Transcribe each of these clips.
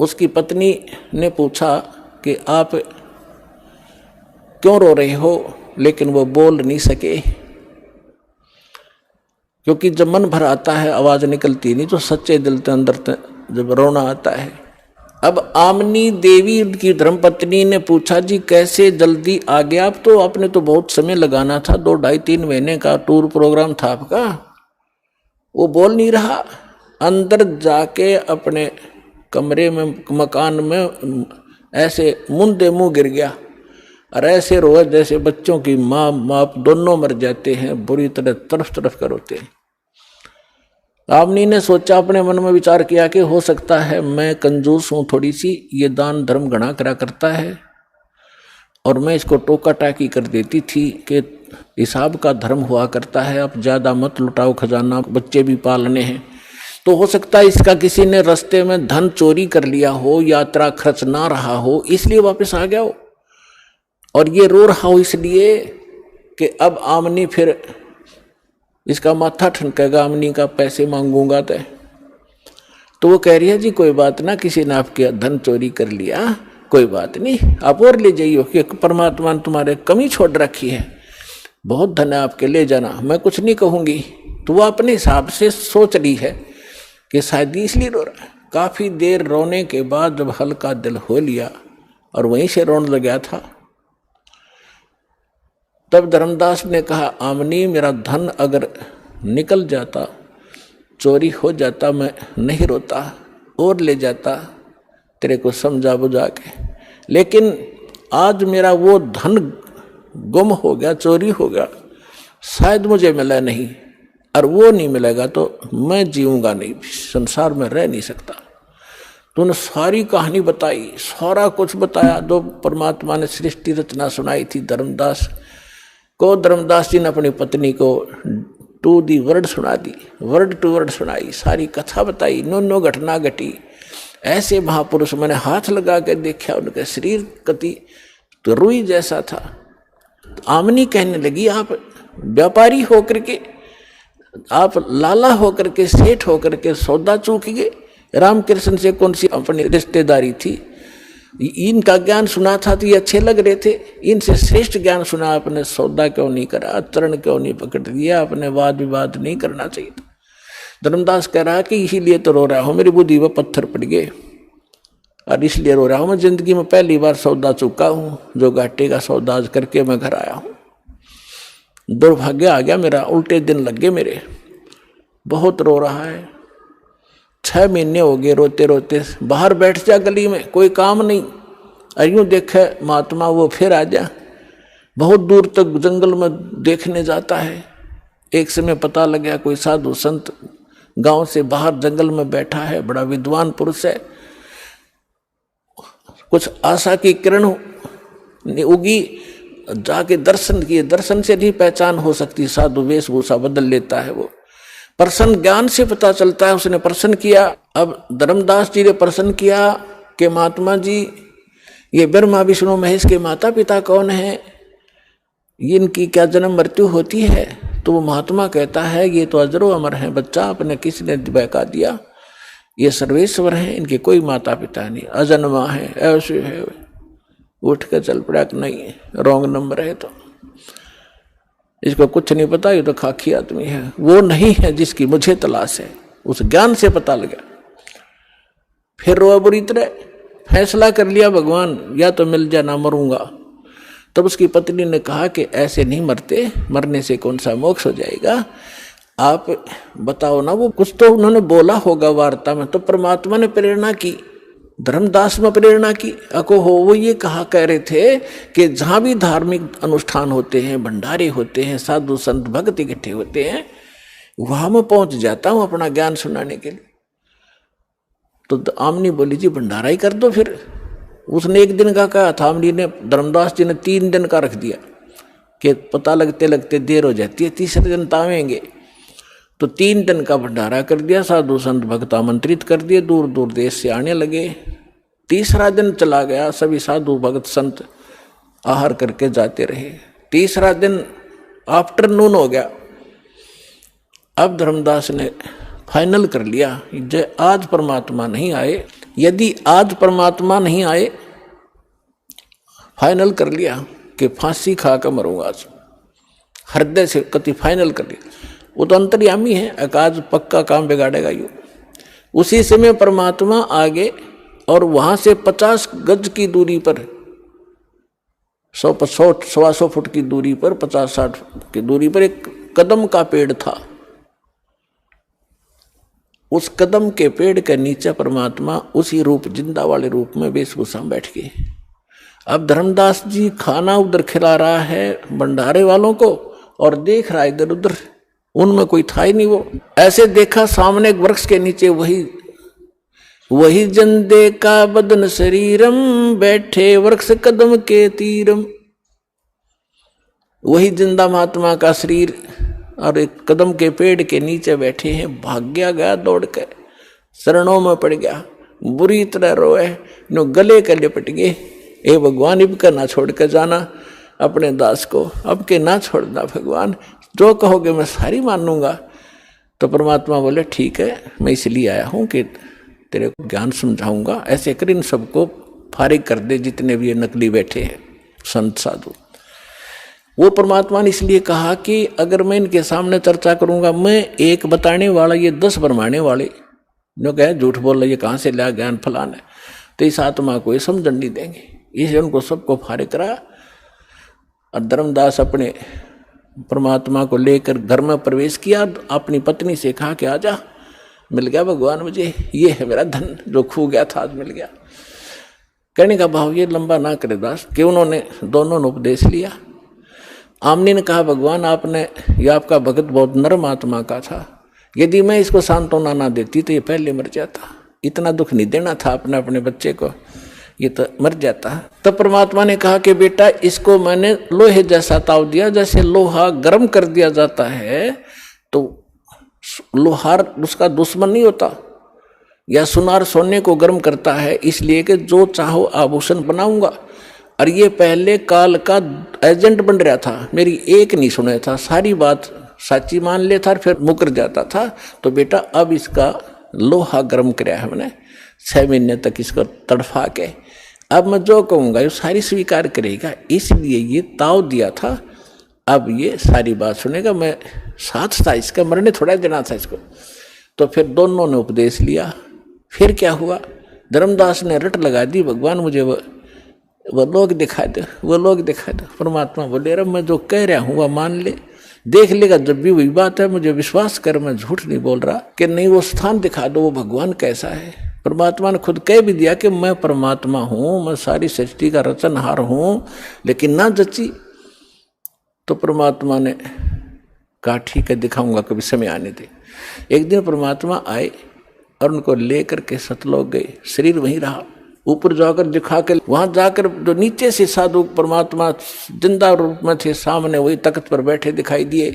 उसकी पत्नी ने पूछा कि आप क्यों रो रहे हो, लेकिन वो बोल नहीं सके, क्योंकि जब मन भर आता है आवाज निकलती नहीं, तो सच्चे दिल के अंदर जब रोना आता है। अब आमनी देवी की धर्मपत्नी ने पूछा, जी कैसे जल्दी आ गया आप, तो आपने तो बहुत समय लगाना था, 2 ढाई 3 महीने का टूर प्रोग्राम था आपका। वो बोल नहीं रहा, अंदर जाके अपने कमरे में मकान में ऐसे मुंदे मुंह गिर गया और ऐसे रोए जैसे बच्चों की माँ बाप दोनों मर जाते हैं, बुरी तरह तरफ तरफ कर रोते हैं। आमनी ने सोचा, अपने मन में विचार किया कि हो सकता है मैं कंजूस हूं थोड़ी सी, ये दान धर्म घना करा करता है और मैं इसको टोका टाकी कर देती थी कि हिसाब का धर्म हुआ करता है, अब ज्यादा मत लुटाओ खजाना, बच्चे भी पालने हैं। तो हो सकता है इसका किसी ने रास्ते में धन चोरी कर लिया हो, यात्रा खर्च ना रहा हो, इसलिए वापस आ गया हो, और ये रो रहा हो इसलिए कि अब आमनी फिर इसका माथा ठनकेगा, आमनी का पैसे मांगूंगा तो वो कह रही है, जी कोई बात ना, किसी ने आपके धन चोरी कर लिया, कोई बात नहीं, आप और ले जाइए, कि परमात्मा ने तुम्हारे कमी छोड़ रखी है, बहुत धन है आपके, ले जाना, मैं कुछ नहीं कहूंगी। तो वो अपने हिसाब से सोच रही है कि शायद इसलिए रो रहा है। काफी देर रोने के बाद जब हल्का दिल हो लिया और वहीं से रोने लग गया था, तब धर्मदास ने कहा, आमनी मेरा धन अगर निकल जाता, चोरी हो जाता, मैं नहीं रोता और ले जाता तेरे को समझा बुझा के, लेकिन आज मेरा वो धन गुम हो गया, चोरी हो गया, शायद मुझे मिला नहीं, और वो नहीं मिलेगा तो मैं जीऊंगा नहीं, संसार में रह नहीं सकता। तूने सारी कहानी बताई, सारा कुछ बताया, जो परमात्मा ने सृष्टि रचना सुनाई थी धर्मदास को। धर्मदास जी ने अपनी पत्नी को टू दी वर्ड सुना दी, वर्ड टू वर्ड सुनाई, सारी कथा बताई, नो घटना घटी। ऐसे महापुरुष मैंने हाथ लगा के देखा, उनके शरीर कति तो रुई जैसा था। तो आमनी कहने लगी, आप व्यापारी होकर के, आप लाला होकर के, सेठ होकर के सौदा चूक गए, रामकृष्ण से कौन सी अपनी रिश्तेदारी थी, इनका ज्ञान सुना था तो ये अच्छे लग रहे थे, इनसे श्रेष्ठ ज्ञान सुना, आपने सौदा क्यों नहीं करा, चरण क्यों नहीं पकड़ दिया, आपने वाद विवाद नहीं करना चाहिए था। धर्मदास कह रहा कि इसीलिए तो रो रहा हूं, मेरी बुद्धि में पत्थर पड़ गए और इसलिए रो रहा हूं, मैं जिंदगी में पहली बार सौदा चुका हूं, जो घाटे का सौदा करके मैं घर आया हूं। दुर्भाग्य आ गया मेरा, उल्टे दिन लग गए मेरे, बहुत रो रहा है, 6 महीने हो गए रोते रोते, बाहर बैठ जा गली में, कोई काम नहीं, अयूं देखे महात्मा वो फिर आ जा, बहुत दूर तक जंगल में देखने जाता है। एक समय पता लग गया कोई साधु संत गांव से बाहर जंगल में बैठा है, बड़ा विद्वान पुरुष है, कुछ आशा की किरण उगी, जाके दर्शन किए, दर्शन से नहीं पहचान हो सकती, साधु वेशभूषा बदल लेता है वो, प्रसन्न ज्ञान से पता चलता है, उसने प्रश्न किया। अब धर्मदास जी ने प्रश्न किया कि महात्मा जी, ये ब्रह्मा विष्णु महेश के माता पिता कौन है, इनकी क्या जन्म मृत्यु होती है? तो वो महात्मा कहता है, ये तो अजरो अमर है बच्चा, आपने किसने बहका दिया, ये सर्वेश्वर हैं, इनके कोई माता पिता नहीं, अजन्मा है, ऐसे है। उठ कर चल पड़ा कि नहीं, रॉन्ग नंबर है, तो इसको कुछ नहीं पता, ये तो खाकी आदमी है, वो नहीं है जिसकी मुझे तलाश है। उस ज्ञान से पता लगा, फिर रोआ बुरी तरह, फैसला कर लिया भगवान या तो मिल जा ना मरूंगा। तब उसकी पत्नी ने कहा कि ऐसे नहीं मरते, मरने से कौन सा मोक्ष हो जाएगा, आप बताओ ना। वो कुछ तो उन्होंने बोला होगा वार्ता में, तो परमात्मा ने प्रेरणा की, धर्मदास में प्रेरणा की। अको हो वो ये कह रहे थे कि जहाँ भी धार्मिक अनुष्ठान होते हैं, भंडारे होते हैं, साधु संत भक्त इकट्ठे होते हैं, वहां मैं पहुंच जाता हूं अपना ज्ञान सुनाने के लिए। तो आमनी बोली, जी भंडारा ही कर दो फिर। उसने 1 दिन का कहा था, आमनी ने, धर्मदास जी ने 3 दिन का रख दिया कि पता लगते लगते देर हो जाती है, तीसरे दिन तावेंगे। तो 3 दिन का भंडारा कर दिया, साधु संत भक्त आमंत्रित कर दिए, दूर दूर देश से आने लगे। तीसरा दिन चला गया, सभी साधु भक्त संत आहार करके जाते रहे। तीसरा दिन आफ्टरनून हो गया। अब धर्मदास ने फाइनल कर लिया, आज परमात्मा नहीं आए यदि आज परमात्मा नहीं आए, फाइनल कर लिया कि फांसी खा कर मरूंगा आज, हृदय से कति फाइनल कर लिया, वो तो अंतर्यामी है, अकाज पक्का काम बिगाड़ेगा यू। उसी समय परमात्मा आगे और वहां से 50 गज की दूरी पर, 100-125 फुट की दूरी पर, 50-60 की दूरी पर एक कदम का पेड़ था। उस कदम के पेड़ के नीचे परमात्मा उसी रूप, जिंदा वाले रूप में वेशभूषा में बैठ गए। अब धर्मदास जी खाना उधर खिला रहा है भंडारे वालों को और देख रहा है इधर उधर, उनमें कोई था ही नहीं। वो ऐसे देखा सामने एक वृक्ष के नीचे वही जंदे का बदन शरीरम, बैठे वृक्ष कदम के तीरम। वही जिंदा महात्मा का शरीर और एक कदम के पेड़ के नीचे बैठे हैं। भाग्या गया दौड़ के, शरणों में पड़ गया, बुरी तरह रोए, नो गले के लिपट गए। ए भगवान, इब का ना छोड़ के जाना अपने दास को, अब के ना छोड़ना भगवान, जो कहोगे मैं सारी मानूंगा। तो परमात्मा बोले ठीक है, मैं इसलिए आया हूं कि तेरे को ज्ञान समझाऊंगा, ऐसे कर इन सबको फारिग कर दे जितने भी ये नकली बैठे हैं संत साधु। वो परमात्मा ने इसलिए कहा कि अगर मैं इनके सामने चर्चा करूंगा, मैं एक बताने वाला, ये 10 भरमाने वाले जो कहे झूठ बोल रहे, ये कहाँ से लिया ज्ञान फलाना, तो इस आत्मा को ये समझन नहीं देंगे। इसलिए उनको सबको फारिग करा और धर्मदास अपने परमात्मा को लेकर घर में प्रवेश किया। अपनी पत्नी से कहा कि आजा, मिल गया भगवान मुझे, ये है मेरा धन जो खो गया था, आज मिल गया। कहने का भाव ये लंबा ना करे दास, कि उन्होंने दोनों ने उपदेश लिया। आमनी ने कहा भगवान आपने, ये आपका भगत बहुत नरम आत्मा का था, यदि मैं इसको सांत्वना ना देती तो ये पहले मर जाता, इतना दुख नहीं देना था अपने बच्चे को, ये तो मर जाता। तब परमात्मा ने कहा कि बेटा इसको मैंने लोहे जैसा ताव दिया, जैसे लोहा गर्म कर दिया जाता है तो लोहार उसका दुश्मन नहीं होता, या सुनार सोने को गर्म करता है, इसलिए कि जो चाहो आभूषण बनाऊंगा। और ये पहले काल का एजेंट बन रहा था, मेरी एक नहीं सुना था, सारी बात सच्ची मान लेता और फिर मुकर जाता था। तो बेटा अब इसका लोहा गर्म कराया है मैंने, 6 महीने तक इसको तड़फा के, अब मैं जो कहूँगा ये सारी स्वीकार करेगा, इसलिए ये ताव दिया था। अब ये सारी बात सुनेगा, मैं साथ था इसका, मरने थोड़ा देना था इसको। तो फिर दोनों ने उपदेश लिया। फिर क्या हुआ, धर्मदास ने रट लगा दी, भगवान मुझे वो लोग दिखा दो, वो लोग दिखा दो। परमात्मा बोले अरे मैं जो कह रहा हूँ वह मान ले, देख लेगा जब भी वही बात है, मुझे विश्वास कर, मैं झूठ नहीं बोल रहा। कि नहीं वो स्थान दिखा दो, वो भगवान कैसा है। परमात्मा ने खुद कह भी दिया कि मैं परमात्मा हूँ, मैं सारी सृष्टि का रचनहार हूँ, लेकिन ना जची। तो परमात्मा ने कहा ठीक है दिखाऊंगा, कभी समय आने दे। एक दिन परमात्मा आए और उनको लेकर के सतलोक गए, शरीर वहीं रहा। ऊपर जाकर दिखा के, वहां जाकर जो नीचे से साधु परमात्मा जिंदा रूप में थे, सामने वही तख्त पर बैठे दिखाई दिए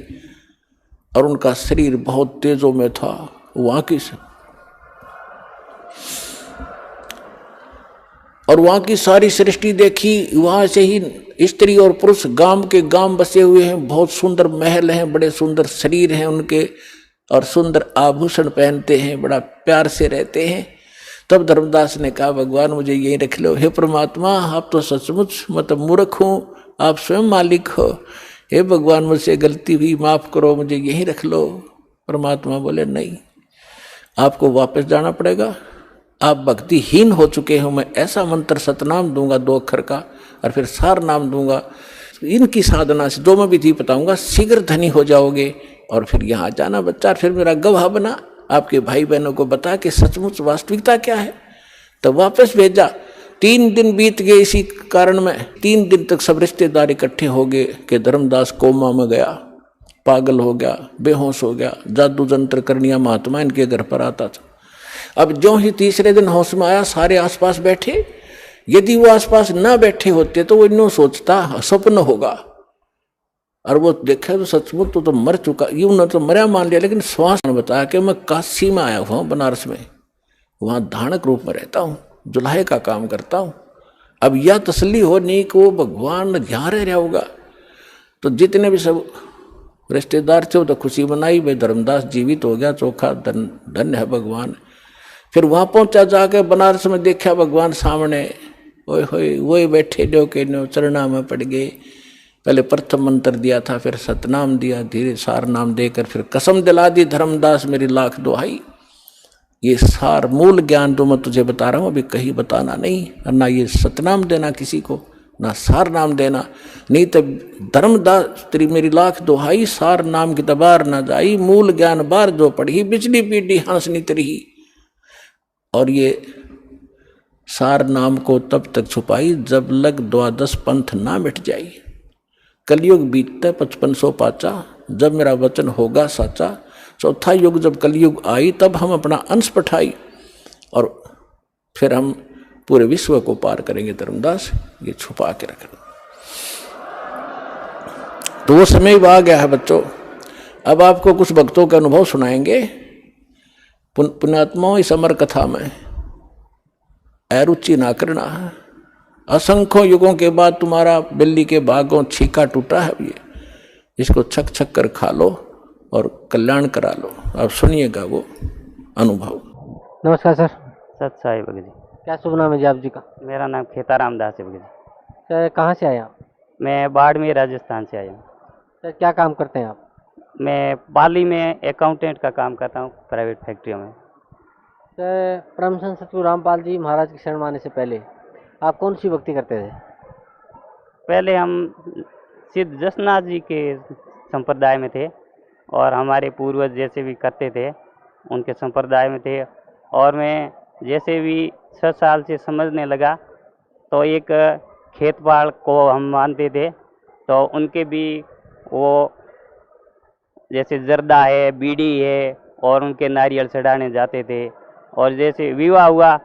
और उनका शरीर बहुत तेजों में था। वहां की और वहां की सारी सृष्टि देखी। वहां से ही स्त्री और पुरुष गांव के गांव बसे हुए हैं, बहुत सुंदर महल हैं, बड़े सुंदर शरीर हैं उनके, और सुंदर आभूषण पहनते हैं, बड़ा प्यार से रहते हैं। तब धर्मदास ने कहा भगवान मुझे यही रख लो। हे परमात्मा आप तो सचमुच मतलब मूर्ख हूँ, आप स्वयं मालिक हो। हे भगवान मुझसे गलती हुई, माफ करो, मुझे यही रख लो। परमात्मा बोले नहीं, आपको वापस जाना पड़ेगा, आप भक्तिहीन हो चुके हो। मैं ऐसा मंत्र सतनाम दूंगा 2 अक्षर का, और फिर सार नाम दूंगा। इनकी साधना से जो मैं विधि बताऊंगा शीघ्र धनी हो जाओगे, और फिर यहाँ जाना बच्चा, फिर मेरा गवाह बना, आपके भाई बहनों को बता कि सचमुच वास्तविकता क्या है। तो वापस भेजा। 3 दिन बीत गए इसी कारण में। 3 दिन तक सब रिश्तेदार इकट्ठे हो गए कि धर्मदास कोमा में गया, पागल हो गया, बेहोश हो गया, जादू जंत्र करनिया महात्मा इनके घर पर आता था। अब जो ही तीसरे दिन होश में आया, सारे आसपास बैठे। यदि वो आसपास ना बैठे होते तो वो इन्हों सोचता स्वप्न होगा, और वो देखा तो सचमुच तो मर चुका, यूं न तो मरा मान लिया, लेकिन श्वास ने बताया कि मैं काशी में आया हुआ हूँ, बनारस में, वहाँ धानक रूप में रहता हूँ, जुल्हे का काम करता हूँ। अब यह तसल्ली हो नहीं कि वो भगवान यहाँ रह रहा होगा। तो जितने भी सब रिश्तेदार थे वो तो खुशी मनाई, भाई धर्मदास जीवित हो गया, चोखा धन्य है भगवान। फिर वहां पहुंचा, जाके बनारस में देखा भगवान सामने, ओए होए वही बैठे जो के नो चरणा में पड़ गए। पहले प्रथम मंत्र दिया था, फिर सतनाम दिया, धीरे सार नाम देकर फिर कसम दिला दी, धर्मदास मेरी लाख दुहाई। ये सार मूल ज्ञान तो मैं तुझे बता रहा हूं, अभी कहीं बताना नहीं, और ना ये सतनाम देना किसी को, ना सार नाम देना, नहीं तो धर्मदास तेरी मेरी लाख दुहाई, सार नाम की तबार ना जाई, मूल ज्ञान बार जो पढ़ी, बिजली पीढ़ी हंसनी तरही। और ये सार नाम को तब तक छुपाई जब लग द्वादश पंथ ना मिट जाई। कलयुग बीतता 5500 पाचा, जब मेरा वचन होगा साचा। चौथा युग जब कलयुग आई, तब हम अपना अंश पठाई और फिर हम पूरे विश्व को पार करेंगे। धर्मदास ये छुपा के रखना। तो वो समय आ गया है बच्चों। अब आपको कुछ भक्तों के अनुभव सुनाएंगे। पुण्यात्माओं, इस अमर कथा में अरुचि ना करना है। असंख्यों युगों के बाद तुम्हारा बिल्ली के भागों छीका टूटा है, ये इसको छक छक कर खा लो और कल्याण करा लो। आप सुनिएगा वो अनुभव। नमस्कार सर। सत साई भगत जी। क्या शुभ नाम है जी आप जी का? मेरा नाम खेताराम दास है भगत जी। सर कहाँ से आए आप? मैं बाड़मेर राजस्थान से आया हूँ। सर क्या काम करते हैं आप? मैं पाली में अकाउंटेंट का काम करता हूँ, प्राइवेट फैक्ट्रियों में। सर परम संत सतगुरु रामपाल जी महाराज की शरण आने से पहले आप कौन सी भक्ति करते थे? पहले हम सिद्ध जसनाथ जी के संप्रदाय में थे और हमारे पूर्वज जैसे भी करते थे उनके संप्रदाय में थे। और मैं जैसे भी 6 साल से समझने लगा तो एक खेत बाड़ को हम मानते थे, तो उनके भी वो जैसे जर्दा है, बीड़ी है और उनके नारियल चढ़ाने जाते थे। और जैसे विवाह हुआ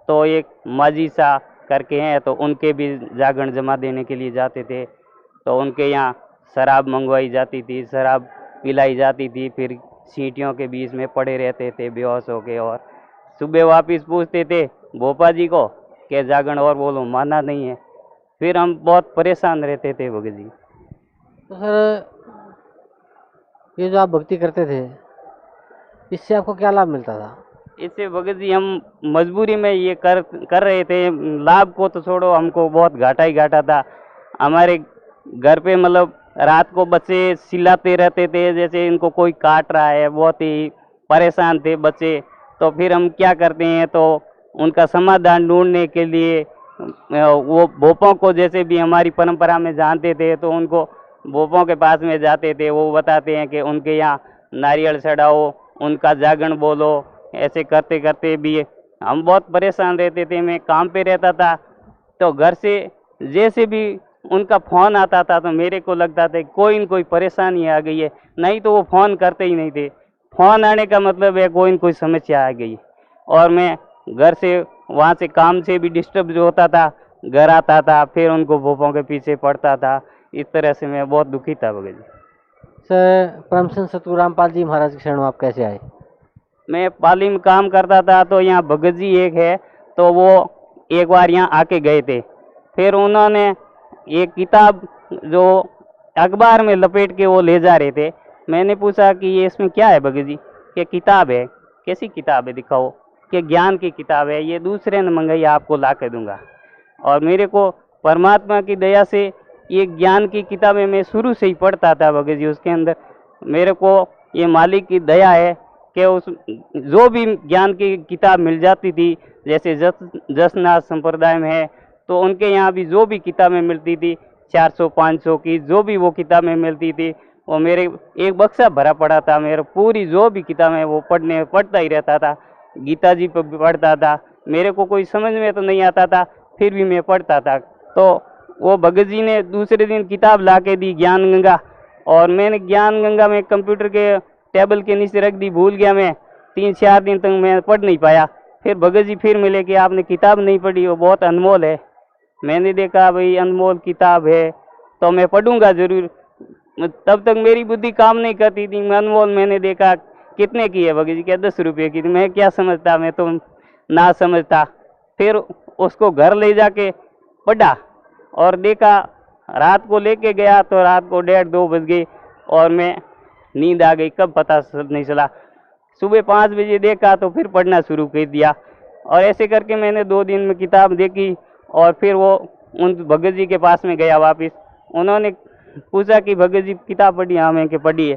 तो एक माजी सा करके हैं, तो उनके भी जागरण जमा देने के लिए जाते थे। तो उनके यहाँ शराब मंगवाई जाती थी, शराब पिलाई जाती थी, फिर सीटियों के बीच में पड़े रहते थे बेहोश होके। और सुबह वापस पूछते थे भोपा जी को कि जागरण और बोलो, माना नहीं है। फिर हम बहुत परेशान रहते थे भगत जी। तो सर ये जो आप भक्ति करते थे इससे आपको क्या लाभ मिलता था? इससे भगत जी हम मजबूरी में ये कर रहे थे। लाभ को तो छोड़ो, हमको बहुत घाटा ही घाटा था। हमारे घर पे मतलब रात को बच्चे चिल्लाते रहते थे, जैसे इनको कोई काट रहा है, बहुत ही परेशान थे बच्चे। तो फिर हम क्या करते हैं, तो उनका समाधान ढूंढने के लिए वो भोपों को जैसे भी हमारी परंपरा में जानते थे, तो उनको भोपों के पास में जाते थे। वो बताते हैं कि उनके यहाँ नारियल चढ़ाओ, उनका जागरण बोलो। ऐसे करते करते भी हम बहुत परेशान रहते थे। मैं काम पे रहता था तो घर से जैसे भी उनका फ़ोन आता था तो मेरे को लगता था कोई न कोई परेशानी आ गई है, नहीं तो वो फ़ोन करते ही नहीं थे। फ़ोन आने का मतलब है कोई न कोई समस्या आ गई। और मैं घर से वहाँ से काम से भी डिस्टर्ब जो होता था, घर आता था, फिर उनको भोपों के पीछे पड़ता था। इस तरह से मैं बहुत दुखी था भगत जी। सर परम संत सतगुरु रामपाल जी महाराज की शरण में आप कैसे आए? मैं पाली में काम करता था, तो यहाँ भगत जी एक है, तो वो एक बार यहाँ आके गए थे। फिर उन्होंने एक किताब जो अखबार में लपेट के वो ले जा रहे थे। मैंने पूछा कि ये इसमें क्या है भगत जी? कि किताब है। कैसी किताब है दिखाओ? कि ज्ञान की किताब है, ये दूसरे ने मंगाई, आपको ला के दूंगा। और मेरे को परमात्मा की दया से ये ज्ञान की किताबें मैं शुरू से ही पढ़ता था भगत जी। उसके अंदर मेरे को ये मालिक की दया है कि उस जो भी ज्ञान की किताब मिल जाती थी, जैसे जसनाथ संप्रदाय में है तो उनके यहाँ भी जो भी किताबें मिलती थी 400-500 की जो भी वो किताबें मिलती थी, वो मेरे एक बक्सा भरा पड़ा था। मेरे पूरी जो भी किताबें वो पढ़ता ही रहता था। गीता जी पर भी पढ़ता था। मेरे को कोई समझ में तो नहीं आता था, फिर भी मैं पढ़ता था। तो वो भगत जी ने दूसरे दिन किताब ला के दी, ज्ञान गंगा। और मैंने ज्ञान गंगा में कंप्यूटर के टेबल के नीचे रख दी, भूल गया मैं। 3-4 दिन तक मैं पढ़ नहीं पाया। फिर भगत जी फिर मिले कि आपने किताब नहीं पढ़ी, वो बहुत अनमोल है। मैंने देखा भाई अनमोल किताब है तो मैं पढ़ूंगा जरूर। तब तक मेरी बुद्धि काम नहीं करती थी। अनमोल मैंने देखा कितने की है भगत जी? क्या 10 रुपये की थी। मैं क्या समझता, मैं तो ना समझता। फिर उसको घर ले जाके पढ़ा और देखा, रात को लेके गया तो रात को 1:30-2 बज गए और मैं नींद आ गई। कब पता नहीं चला। सुबह 5 बजे देखा तो फिर पढ़ना शुरू कर दिया। और ऐसे करके मैंने 2 दिन में किताब देखी और फिर वो उन भगत जी के पास में गया वापस। उन्होंने पूछा कि भगत जी किताब पढ़ी? हाँ मैं कि पढ़ी है।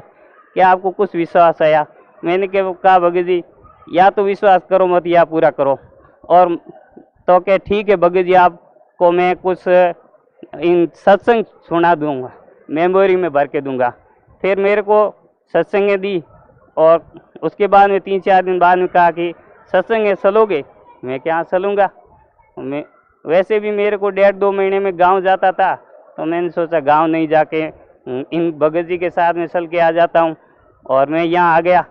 क्या आपको कुछ विश्वास आया? मैंने कहा भगत जी या तो विश्वास करो मत या पूरा करो। और तो क्या ठीक है भगत जी, आपको मैं कुछ इन सत्संग सुना दूंगा, मेमोरी में भर के दूंगा। फिर मेरे को सत्संग दी और उसके बाद में 3-4 दिन बाद में कहा कि सत्संग है चलोगे? मैं क्या चलूँगा। मैं वैसे भी मेरे को 1.5-2 महीने में गांव जाता था, तो मैंने सोचा गांव नहीं जाके इन भगत जी के साथ में चल के आ जाता हूं। और मैं यहाँ आ गया।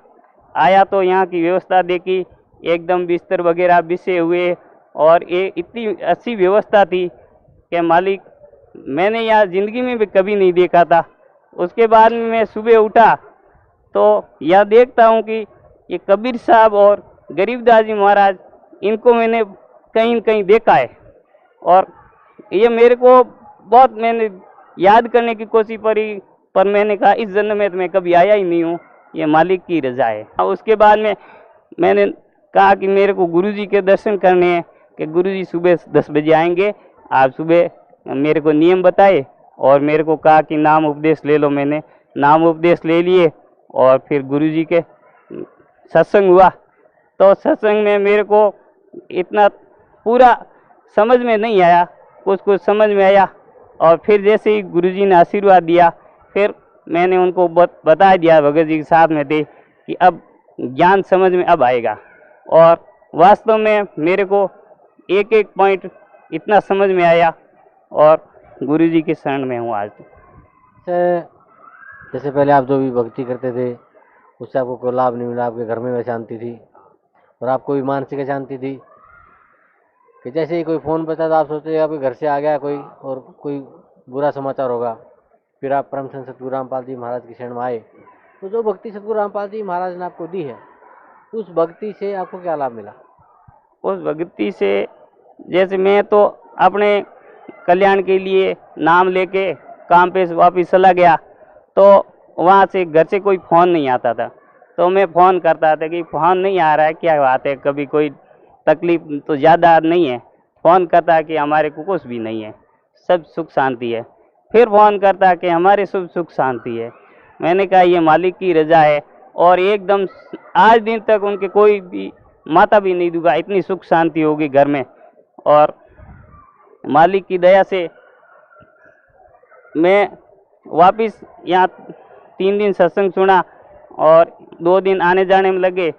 आया तो यहाँ की व्यवस्था देखी, एकदम बिस्तर वगैरह बिछे हुए और ये इतनी अच्छी व्यवस्था थी कि मालिक मैंने यहाँ ज़िंदगी में भी कभी नहीं देखा था। उसके बाद में मैं सुबह उठा तो यह देखता हूँ कि ये कबीर साहब और गरीबदास जी महाराज, इनको मैंने कहीं न कहीं देखा है। और ये मेरे को बहुत मैंने याद करने की कोशिश करी, पर मैंने कहा इस जन्म में तो मैं कभी आया ही नहीं हूँ, ये मालिक की रजा है। और उसके बाद में मैंने कहा कि मेरे को गुरुजी के दर्शन करने हैं, कि गुरुजी सुबह 10 बजे आएंगे। आप सुबह मेरे को नियम बताए और मेरे को कहा कि नाम उपदेश ले लो। मैंने नाम उपदेश ले लिए और फिर गुरुजी के सत्संग हुआ। तो सत्संग में मेरे को इतना पूरा समझ में नहीं आया, कुछ कुछ समझ में आया। और फिर जैसे ही गुरुजी ने आशीर्वाद दिया, फिर मैंने उनको बता दिया, भगत जी के साथ में थे, कि अब ज्ञान समझ में अब आएगा। और वास्तव में मेरे को एक एक पॉइंट इतना समझ में आया और गुरुजी के शरण में हूँ आज। जैसे पहले आप जो भी भक्ति करते थे उससे आपको कोई लाभ नहीं मिला, आपके घर में वह शांति थी और आपको भी मानसिक शांति थी कि जैसे ही कोई फ़ोन बता तो आप सोचते आपके घर से आ गया कोई और कोई बुरा समाचार होगा। फिर आप परम संत सतगुरु रामपाल जी महाराज की शरण में आए, तो जो भक्ति सतगुरु रामपाल जी महाराज ने आपको दी है, उस भक्ति से आपको क्या लाभ मिला? उस भक्ति से जैसे मैं तो अपने कल्याण के लिए नाम लेके काम पे वापस चला गया, तो वहाँ से घर से कोई फ़ोन नहीं आता था। तो मैं फ़ोन करता था कि फ़ोन नहीं आ रहा है, क्या बात है, कभी कोई तकलीफ तो ज़्यादा नहीं है। फ़ोन करता कि हमारे को कुछ भी नहीं है, सब सुख शांति है। फिर फ़ोन करता कि हमारे सब सुख शांति है। मैंने कहा ये मालिक की रजा है। और एकदम आज दिन तक उनके कोई भी माता भी नहीं दुखा, इतनी सुख शांति होगी घर में। और मालिक की दया से मैं वापस यहाँ 3 दिन सत्संग सुना और 2 दिन आने जाने में लगे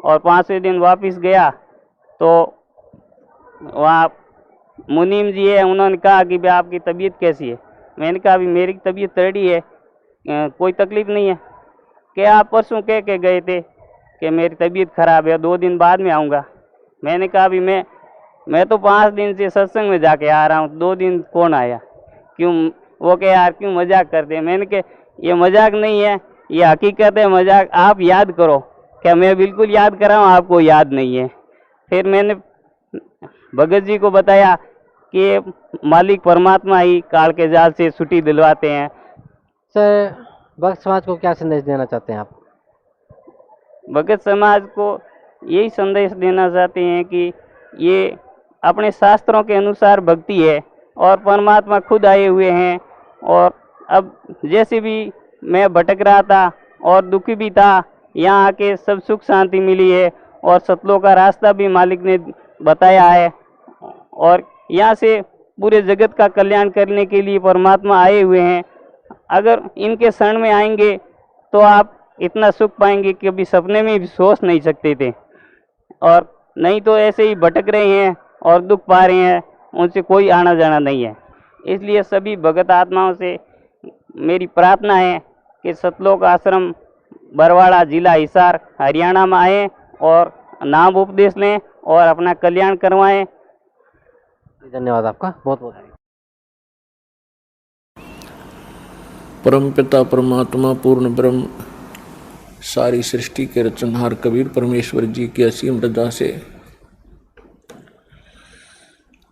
और 5वें दिन वापस गया तो वहाँ मुनीम जी है, उन्होंने कहा कि भाई आपकी तबीयत कैसी है? मैंने कहा अभी मेरी तबीयत तगड़ी है, कोई तकलीफ़ नहीं है। क्या आप परसों कह के गए थे कि मेरी तबीयत ख़राब है, 2 दिन बाद में आऊँगा। मैंने कहा अभी मैं तो 5 दिन से सत्संग में जाके आ रहा हूँ, 2 दिन कौन आया? क्यों? वो कहे यार क्यों मजाक करते हैं? मैंने कहा ये मजाक नहीं है, ये हकीकत है। मजाक आप याद करो। क्या मैं बिल्कुल याद कर रहा हूँ, आपको याद नहीं है। फिर मैंने भगत जी को बताया कि मालिक परमात्मा ही काल के जाल से छुट्टी दिलवाते हैं। सर, भक्त समाज को क्या संदेश देना चाहते हैं आप? भगत समाज को यही संदेश देना चाहते हैं कि ये अपने शास्त्रों के अनुसार भक्ति है और परमात्मा खुद आए हुए हैं। और अब जैसे भी मैं भटक रहा था और दुखी भी था, यहाँ आके सब सुख शांति मिली है और सतलों का रास्ता भी मालिक ने बताया है। और यहाँ से पूरे जगत का कल्याण करने के लिए परमात्मा आए हुए हैं। अगर इनके शरण में आएंगे तो आप इतना सुख पाएंगे कि अभी सपने में भी सोच नहीं सकते थे। और नहीं तो ऐसे ही भटक रहे हैं और दुख पा रहे हैं, उनसे कोई आना जाना नहीं है। इसलिए सभी भगत आत्माओं से मेरी प्रार्थना है कि सतलोक आश्रम बरवाड़ा, जिला हिसार, हरियाणा में आएँ और नाम उपदेश लें और अपना कल्याण करवाएं। धन्यवाद आपका, बहुत बहुत। परम पिता परमात्मा पूर्ण ब्रह्म सारी सृष्टि के रचनहार कबीर परमेश्वर जी की असीम रजा से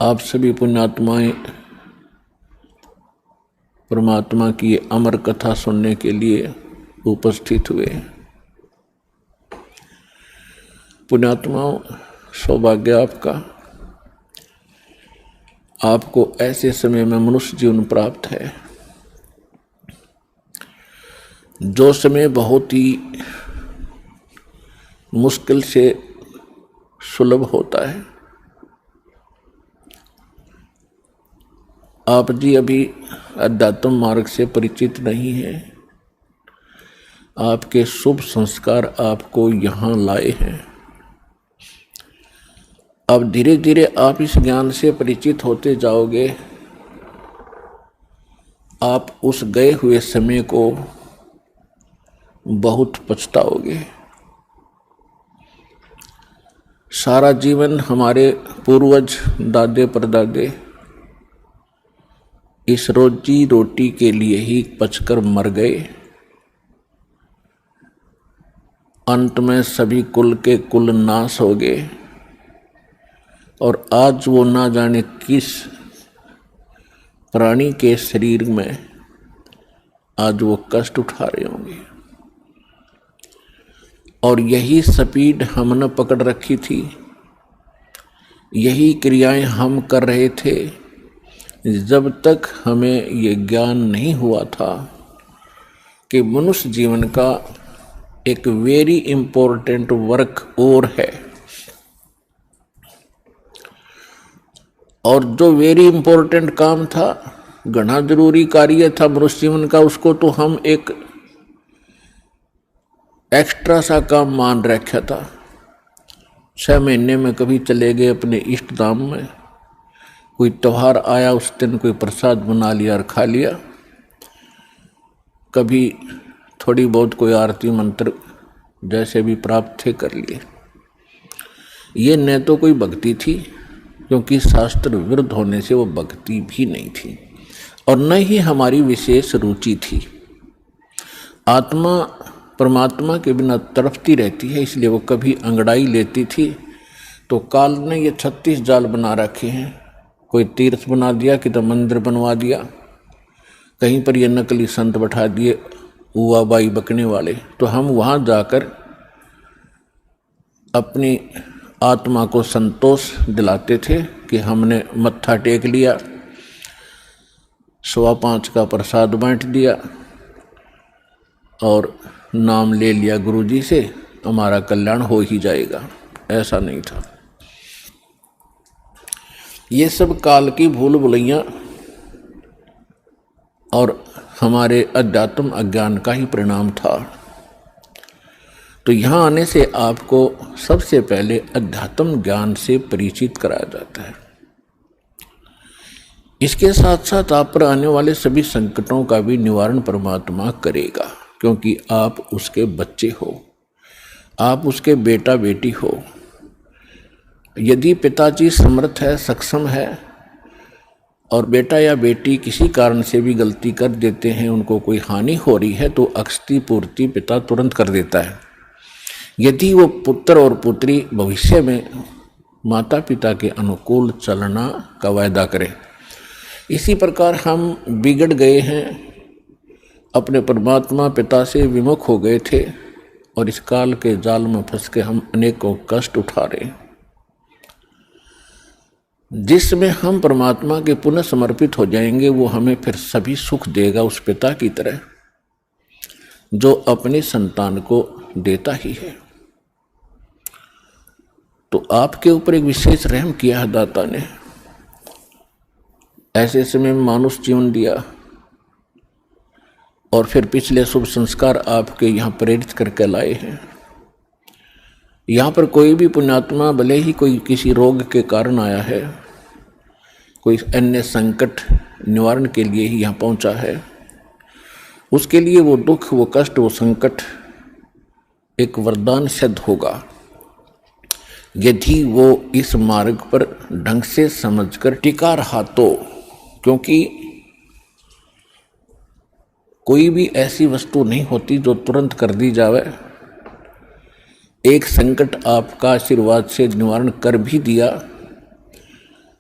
आप सभी पुण्यात्माएं परमात्मा की अमर कथा सुनने के लिए उपस्थित हुए। पुण्यात्माओं, सौभाग्य आपका, आपको ऐसे समय में मनुष्य जीवन प्राप्त है जो समय बहुत ही मुश्किल से सुलभ होता है। आप जी अभी अध्यात्म मार्ग से परिचित नहीं हैं। आपके शुभ संस्कार आपको यहाँ लाए हैं। अब धीरे धीरे आप इस ज्ञान से परिचित होते जाओगे। आप उस गए हुए समय को बहुत पछताओगे। सारा जीवन हमारे पूर्वज दादे परदादे इस रोजी रोटी के लिए ही पचकर मर गए। अंत में सभी कुल के कुल नाश हो गए और आज वो ना जाने किस प्राणी के शरीर में आज वो कष्ट उठा रहे होंगे। और यही स्पीड हमने पकड़ रखी थी, यही क्रियाएं हम कर रहे थे जब तक हमें ये ज्ञान नहीं हुआ था कि मनुष्य जीवन का एक वेरी इम्पोर्टेंट वर्क और है। और जो वेरी इम्पोर्टेंट काम था, घना जरूरी कार्य था मनुष्य जीवन का, उसको तो हम एक एक्स्ट्रा सा काम मान रखा था। 6 महीने में कभी चले गए अपने इष्ट धाम में, कोई त्योहार आया उस दिन कोई प्रसाद बना लिया और खा लिया, कभी थोड़ी बहुत कोई आरती मंत्र जैसे भी प्राप्त थे कर लिए। ये न तो कोई भक्ति थी, क्योंकि शास्त्र विरुद्ध होने से वो भक्ति भी नहीं थी, और न ही हमारी विशेष रुचि थी। आत्मा परमात्मा के बिना तड़पती रहती है, इसलिए वो कभी अंगड़ाई लेती थी तो काल ने ये 36 जाल बना रखे हैं। कोई तीर्थ बना दिया, कि तो मंदिर बनवा दिया, कहीं पर ये नकली संत बैठा दिए उवा बाई बकने वाले, तो हम वहाँ जाकर अपनी आत्मा को संतोष दिलाते थे कि हमने मत्था टेक लिया, 5.25 का प्रसाद बांट दिया और नाम ले लिया गुरुजी से, हमारा कल्याण हो ही जाएगा। ऐसा नहीं था। ये सब काल की भूल भुलैयाँ और हमारे अध्यात्म अज्ञान का ही परिणाम था। तो यहाँ आने से आपको सबसे पहले अध्यात्म ज्ञान से परिचित कराया जाता है। इसके साथ साथ आप पर आने वाले सभी संकटों का भी निवारण परमात्मा करेगा, क्योंकि आप उसके बच्चे हो, आप उसके बेटा बेटी हो। यदि पिताजी समर्थ है, सक्षम है, और बेटा या बेटी किसी कारण से भी गलती कर देते हैं, उनको कोई हानि हो रही है, तो अक्षति पूर्ति पिता तुरंत कर देता है। यदि वो पुत्र और पुत्री भविष्य में माता पिता के अनुकूल चलना का वायदा करें। इसी प्रकार हम बिगड़ गए हैं, अपने परमात्मा पिता से विमुख हो गए थे, और इस काल के जाल में फंस के हम अनेकों कष्ट उठा रहे हैं। जिसमें हम परमात्मा के पुनः समर्पित हो जाएंगे, वो हमें फिर सभी सुख देगा, उस पिता की तरह जो अपने संतान को देता ही है। तो आपके ऊपर एक विशेष रहम किया है दाता ने, ऐसे समय में मानुष जीवन दिया, और फिर पिछले शुभ संस्कार आपके यहाँ प्रेरित करके लाए हैं। यहाँ पर कोई भी पुण्यात्मा भले ही कोई किसी रोग के कारण आया है, कोई अन्य संकट निवारण के लिए ही यहाँ पहुँचा है, उसके लिए वो दुख, वो कष्ट, वो संकट एक वरदान सिद्ध होगा, यदि वो इस मार्ग पर ढंग से समझकर टिका रहा तो। क्योंकि कोई भी ऐसी वस्तु नहीं होती जो तुरंत कर दी जावे। एक संकट आपका आशीर्वाद से निवारण कर भी दिया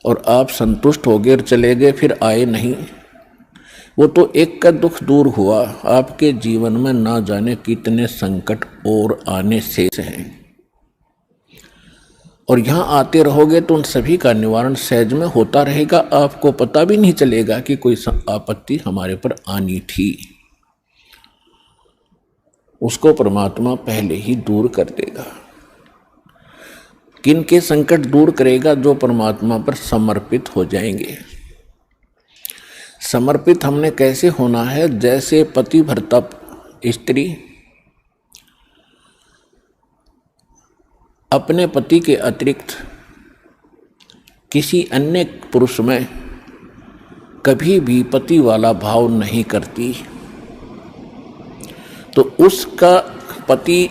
और आप संतुष्ट हो गए और चले गए, फिर आए नहीं, वो तो एक का दुख दूर हुआ। आपके जीवन में ना जाने कितने संकट और आने शेष हैं। और यहाँ आते रहोगे तो उन सभी का निवारण सहज में होता रहेगा। आपको पता भी नहीं चलेगा कि कोई आपत्ति हमारे पर आनी थी। उसको परमात्मा पहले ही दूर कर देगा। किन के संकट दूर करेगा? जो परमात्मा पर समर्पित हो जाएंगे। समर्पित हमने कैसे होना है? जैसे पतिव्रता स्त्री अपने पति के अतिरिक्त किसी अन्य पुरुष में कभी भी पति वाला भाव नहीं करती, तो उसका पति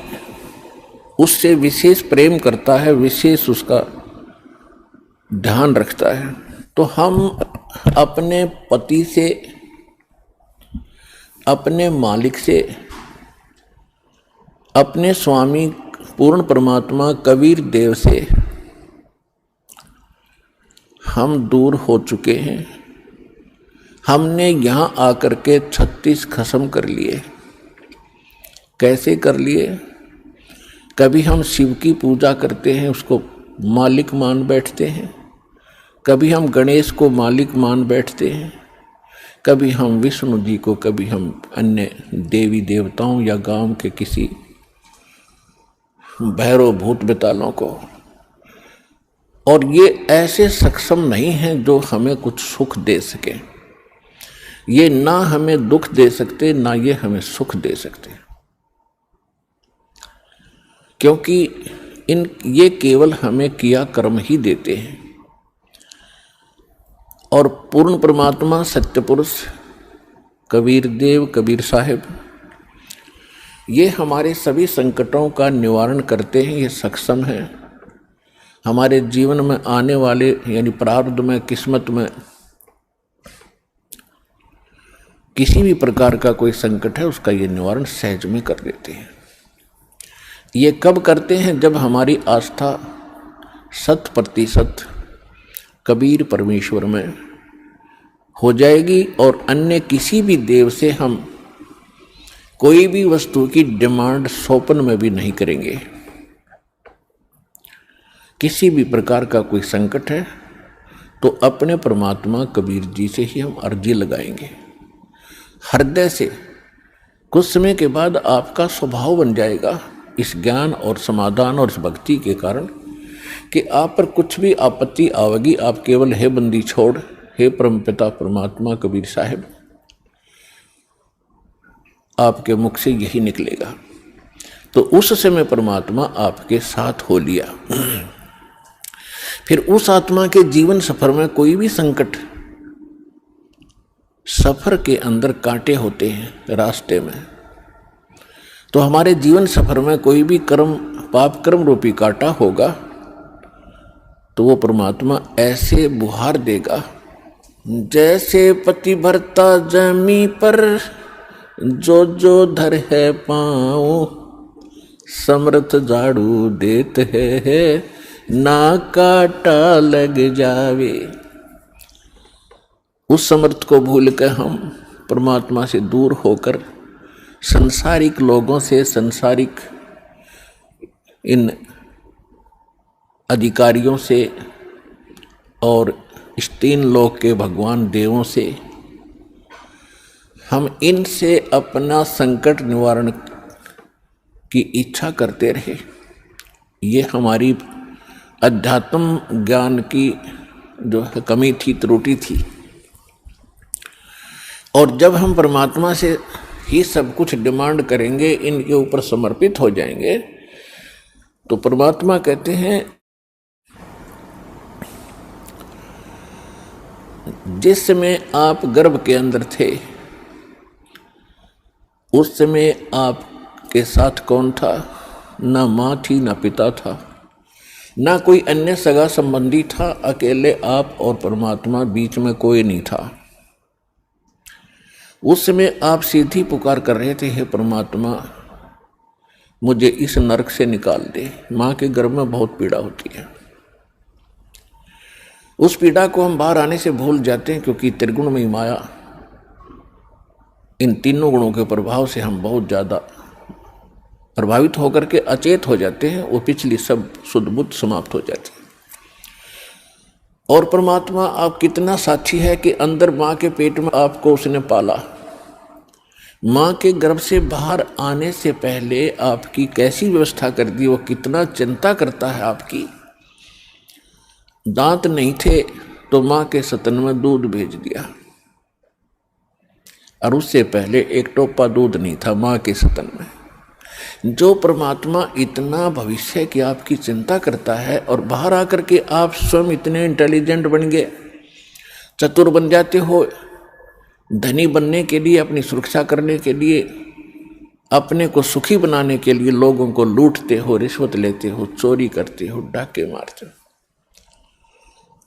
उससे विशेष प्रेम करता है, विशेष उसका ध्यान रखता है। तो हम अपने पति से, अपने मालिक से, अपने स्वामी पूर्ण परमात्मा कबीर देव से हम दूर हो चुके हैं। हमने यहाँ आकर के 36 खसम कर लिए। कैसे कर लिए? कभी हम शिव की पूजा करते हैं, उसको मालिक मान बैठते हैं। कभी हम गणेश को मालिक मान बैठते हैं। कभी हम विष्णु जी को, कभी हम अन्य देवी देवताओं या गांव के किसी भैरव भूत बेतालों को। और ये ऐसे सक्षम नहीं हैं जो हमें कुछ सुख दे सके। ये ना हमें दुख दे सकते, ना ये हमें सुख दे सकते, क्योंकि ये केवल हमें किया कर्म ही देते हैं। और पूर्ण परमात्मा सत्य पुरुष कबीर देव, कबीर साहिब, ये हमारे सभी संकटों का निवारण करते हैं। ये सक्षम है। हमारे जीवन में आने वाले यानी प्रारब्ध में, किस्मत में किसी भी प्रकार का कोई संकट है, उसका ये निवारण सहज में कर देते हैं। ये कब करते हैं? जब हमारी आस्था 100% कबीर परमेश्वर में हो जाएगी और अन्य किसी भी देव से हम कोई भी वस्तु की डिमांड स्वप्न में भी नहीं करेंगे। किसी भी प्रकार का कोई संकट है तो अपने परमात्मा कबीर जी से ही हम अर्जी लगाएंगे हृदय से। कुछ समय के बाद आपका स्वभाव बन जाएगा इस ज्ञान और समाधान और इस भक्ति के कारण कि आप पर कुछ भी आपत्ति आवेगी, आप केवल हे बंदी छोड़, हे परमपिता परमात्मा कबीर साहिब, आपके मुख से यही निकलेगा। तो उस समय परमात्मा आपके साथ हो लिया। फिर उस आत्मा के जीवन सफर में कोई भी संकट, सफर के अंदर कांटे होते हैं रास्ते में, तो हमारे जीवन सफर में कोई भी कर्म, पाप कर्म रूपी कांटा होगा तो वो परमात्मा ऐसे बुहार देगा जैसे पतिव्रता जमी पर जो जो धर है पाँव, समर्थ झाड़ू देत है ना काटा लग जावे। उस समर्थ को भूल कर हम परमात्मा से दूर होकर संसारिक लोगों से, संसारिक इन अधिकारियों से और इस 3 लोक के भगवान देवों से, हम इनसे अपना संकट निवारण की इच्छा करते रहे। ये हमारी अध्यात्म ज्ञान की जो है कमी थी, त्रुटि थी। और जब हम परमात्मा से ही सब कुछ डिमांड करेंगे, इनके ऊपर समर्पित हो जाएंगे, तो परमात्मा कहते हैं जिस समय आप गर्भ के अंदर थे उस समय आपके साथ कौन था? ना माँ थी, ना पिता था, ना कोई अन्य सगा संबंधी था। अकेले आप और परमात्मा, बीच में कोई नहीं था। उस समय आप सीधी पुकार कर रहे थे, हे परमात्मा मुझे इस नरक से निकाल दे। माँ के गर्भ में बहुत पीड़ा होती है। उस पीड़ा को हम बाहर आने से भूल जाते हैं, क्योंकि त्रिगुणमयी माया, इन तीनों गुणों के प्रभाव से हम बहुत ज़्यादा प्रभावित होकर के अचेत हो जाते हैं, वो पिछली सब शुद्ध बुद्ध समाप्त हो जाती है। और परमात्मा आप कितना साथी है कि अंदर माँ के पेट में आपको उसने पाला, माँ के गर्भ से बाहर आने से पहले आपकी कैसी व्यवस्था कर दी, वो कितना चिंता करता है आपकी। दांत नहीं थे तो माँ के स्तन में दूध भेज दिया, और उससे पहले एक टोपा दूध नहीं था माँ के स्तन में। जो परमात्मा इतना भविष्य की आपकी चिंता करता है, और बाहर आकर के आप स्वयं इतने इंटेलिजेंट बन गए, चतुर बन जाते हो, धनी बनने के लिए, अपनी सुरक्षा करने के लिए, अपने को सुखी बनाने के लिए लोगों को लूटते हो, रिश्वत लेते हो, चोरी करते हो, डाके मारते हो।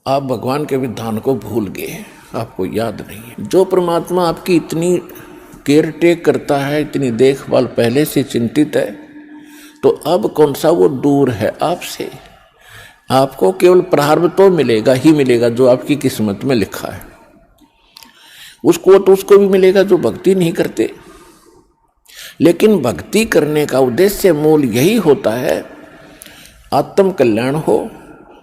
आप भगवान के विधान को भूल गए, आपको याद नहीं है। जो परमात्मा आपकी इतनी केयर टेक करता है, इतनी देखभाल पहले से चिंतित है, तो अब कौन सा वो दूर है आपसे। आपको केवल प्रारब्ध तो मिलेगा ही मिलेगा जो आपकी किस्मत में लिखा है, उसको तो उसको भी मिलेगा जो भक्ति नहीं करते। लेकिन भक्ति करने का उद्देश्य मूल यही होता है, आत्म कल्याण हो,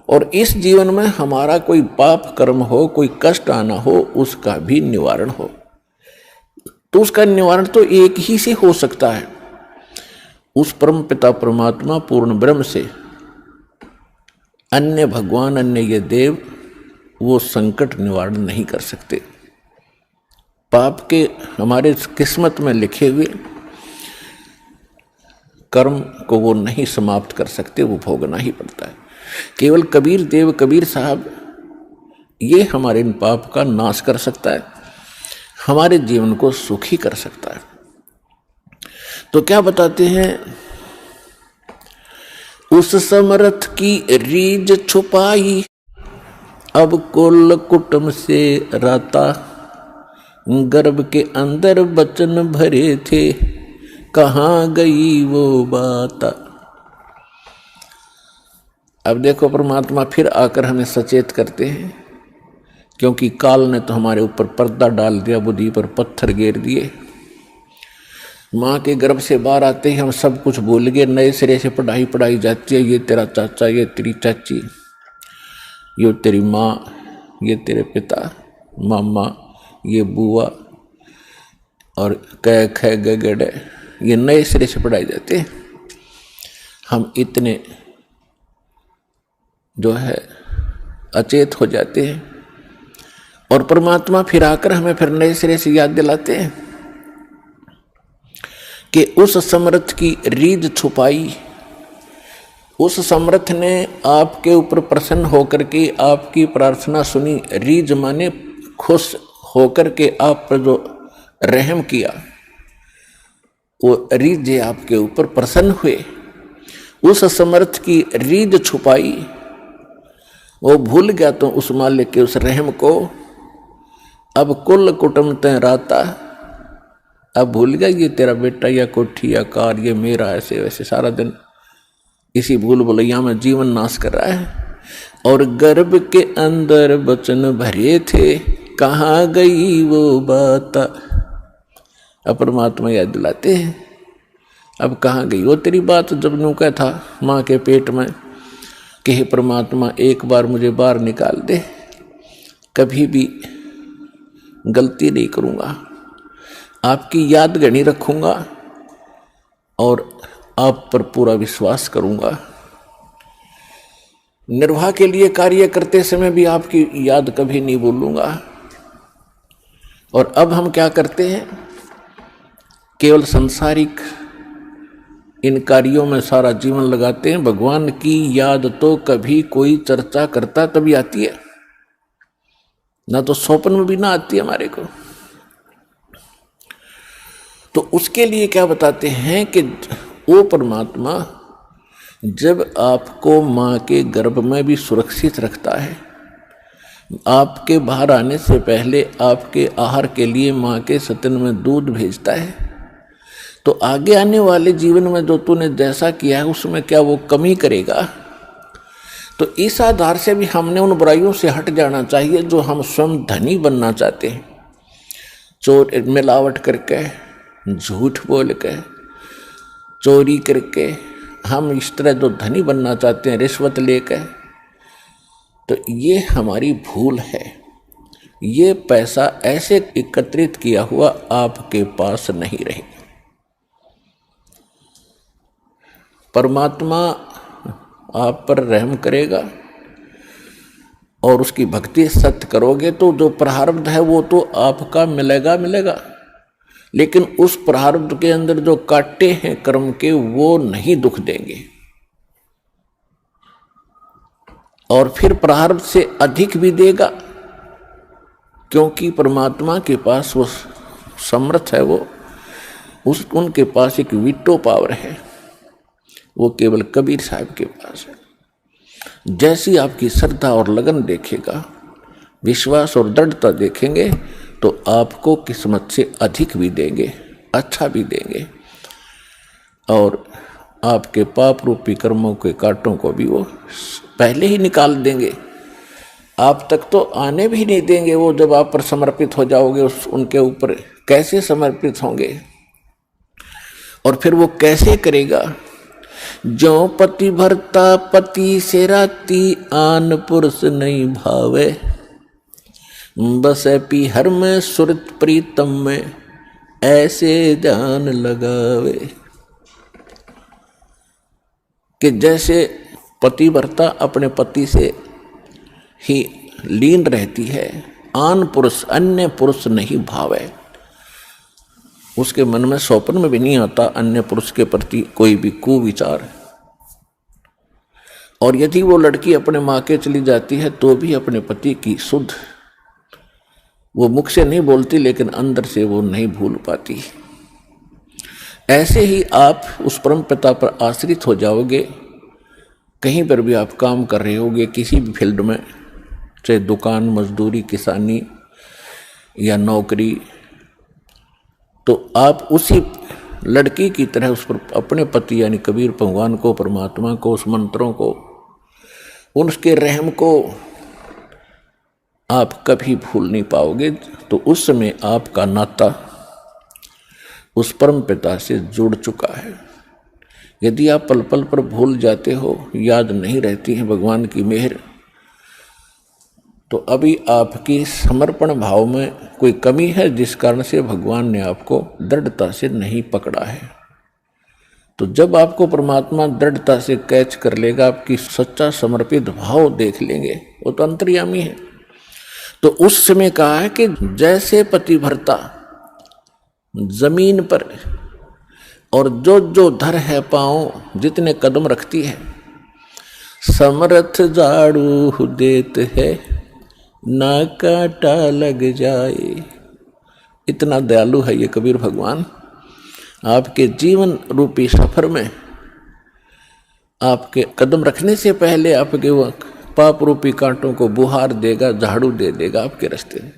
और इस जीवन में हमारा कोई पाप कर्म हो, कोई कष्ट आना हो, उसका भी निवारण हो। तो उसका निवारण तो एक ही से हो सकता है, उस परम पिता परमात्मा पूर्ण ब्रह्म से। अन्य भगवान, अन्य ये देव वो संकट निवारण नहीं कर सकते। पाप के हमारे किस्मत में लिखे हुए कर्म को वो नहीं समाप्त कर सकते, वो भोगना ही पड़ता है। केवल कबीर देव, कबीर साहब, ये हमारे इन पाप का नाश कर सकता है, हमारे जीवन को सुखी कर सकता है। तो क्या बताते हैं, उस समर्थ की रीझ छुपाई, अब कुल कुटुंब से राता, गर्भ के अंदर बचन भरे थे, कहाँ गई वो बात। अब देखो परमात्मा फिर आकर हमें सचेत करते हैं, क्योंकि काल ने तो हमारे ऊपर पर्दा डाल दिया, बुद्धि पर पत्थर गेर दिए। माँ के गर्भ से बाहर आते ही हम सब कुछ भूल गए, नए सिरे से पढ़ाई जाती है। ये तेरा चाचा, ये तेरी चाची, ये तेरी माँ, ये तेरे पिता, मामा, ये बुआ, और कै ख ग गड़े, ये नए सिरे से पढ़ाई जाते हैं। हम इतने जो है अचेत हो जाते हैं, और परमात्मा फिर आकर हमें फिर नए सिरे से याद दिलाते हैं कि उस समर्थ की रीझ छुपाई। उस समर्थ ने आपके ऊपर प्रसन्न होकर के आपकी प्रार्थना सुनी। रीझ माने खुश होकर के आप पर जो रहम किया, वो रीझ आपके ऊपर प्रसन्न हुए। उस समर्थ की रीझ छुपाई, वो भूल गया तो उस मालिक के उस रहम को। अब कुल कुटुंब तय राता, अब भूल गया ये तेरा बेटा या कोठी या कार, ये मेरा, ऐसे वैसे सारा दिन इसी भूल भुलैया में जीवन नाश कर रहा है। और गर्भ के अंदर बचन भरे थे, कहाँ गई वो बात। अब परमात्मा याद दिलाते हैं, अब कहाँ गई वो तेरी बात जब नुका था माँ के पेट में कि हे परमात्मा एक बार मुझे बाहर निकाल दे, कभी भी गलती नहीं करूँगा, आपकी याद गणी रखूँगा और आप पर पूरा विश्वास करूँगा। निर्वाह के लिए कार्य करते समय भी आपकी याद कभी नहीं भूलूँगा। और अब हम क्या करते हैं, केवल सांसारिक इन कार्यों में सारा जीवन लगाते हैं। भगवान की याद तो कभी कोई चर्चा करता तभी आती है, ना तो स्वप्न में भी ना आती है हमारे को। तो उसके लिए क्या बताते हैं कि वो परमात्मा जब आपको माँ के गर्भ में भी सुरक्षित रखता है, आपके बाहर आने से पहले आपके आहार के लिए माँ के स्तन में दूध भेजता है, तो आगे आने वाले जीवन में जो तूने जैसा किया है उसमें क्या वो कमी करेगा। तो इस आधार से भी हमने उन बुराइयों से हट जाना चाहिए जो हम स्वयं धनी बनना चाहते हैं। चोर मिलावट करके, झूठ बोल के, चोरी करके, हम इस तरह जो धनी बनना चाहते हैं रिश्वत लेकर, तो ये हमारी भूल है। ये पैसा ऐसे एकत्रित किया हुआ आपके पास नहीं रहेगा। परमात्मा आप पर रहम करेगा और उसकी भक्ति सत्य करोगे तो जो प्रारब्ध है वो तो आपका मिलेगा मिलेगा, लेकिन उस प्रारब्ध के अंदर जो काटे हैं कर्म के वो नहीं दुख देंगे, और फिर प्रारब्ध से अधिक भी देगा, क्योंकि परमात्मा के पास वो समर्थ है, उनके पास एक वीटो पावर है, वो केवल कबीर साहब के पास है। जैसी आपकी श्रद्धा और लगन देखेगा, विश्वास और दृढ़ता देखेंगे, तो आपको किस्मत से अधिक भी देंगे, अच्छा भी देंगे, और आपके पाप रूपी कर्मों के कांटों को भी वो पहले ही निकाल देंगे। आप तक तो आने भी नहीं देंगे। वो जब आप पर समर्पित हो जाओगे उनके ऊपर कैसे समर्पित होंगे, और फिर वो कैसे करेगा? जो पति भरता पति से राती, आन पुरुष नहीं भावे, बस पीहर में सुरत प्रीतम में, ऐसे ध्यान लगावे। कि जैसे पतिव्रता अपने पति से ही लीन रहती है, आन पुरुष अन्य पुरुष नहीं भावे, उसके मन में स्वप्न में भी नहीं आता अन्य पुरुष के प्रति कोई भी कुविचार। और यदि वो लड़की अपने माँ के चली जाती है तो भी अपने पति की शुद्ध, वो मुख से नहीं बोलती लेकिन अंदर से वो नहीं भूल पाती। ऐसे ही आप उस परम पिता पर आश्रित हो जाओगे। कहीं पर भी आप काम कर रहे होगे, किसी भी फील्ड में, चाहे दुकान, मजदूरी, किसानी या नौकरी, तो आप उसी लड़की की तरह उस पर अपने पति यानी कबीर भगवान को, परमात्मा को, उस मंत्रों को, उसके रहम को आप कभी भूल नहीं पाओगे। तो उस समय आपका नाता उस परम पिता से जुड़ चुका है। यदि आप पल पल पर भूल जाते हो, याद नहीं रहती है भगवान की मेहर, तो अभी आपकी समर्पण भाव में कोई कमी है, जिस कारण से भगवान ने आपको दृढ़ता से नहीं पकड़ा है। तो जब आपको परमात्मा दृढ़ता से कैच कर लेगा, आपकी सच्चा समर्पित भाव देख लेंगे, वो तो अंतर्यामी है। तो उस समय कहा है कि जैसे पतिव्रता जमीन पर और जो जो धर है पाँव, जितने कदम रखती है, समर्थ झाड़ू देत है, ना कांटा लग जाए। इतना दयालु है ये कबीर भगवान। आपके जीवन रूपी सफर में आपके कदम रखने से पहले आपके वो पाप रूपी कांटों को बुहार देगा, झाड़ू दे देगा आपके रास्ते में,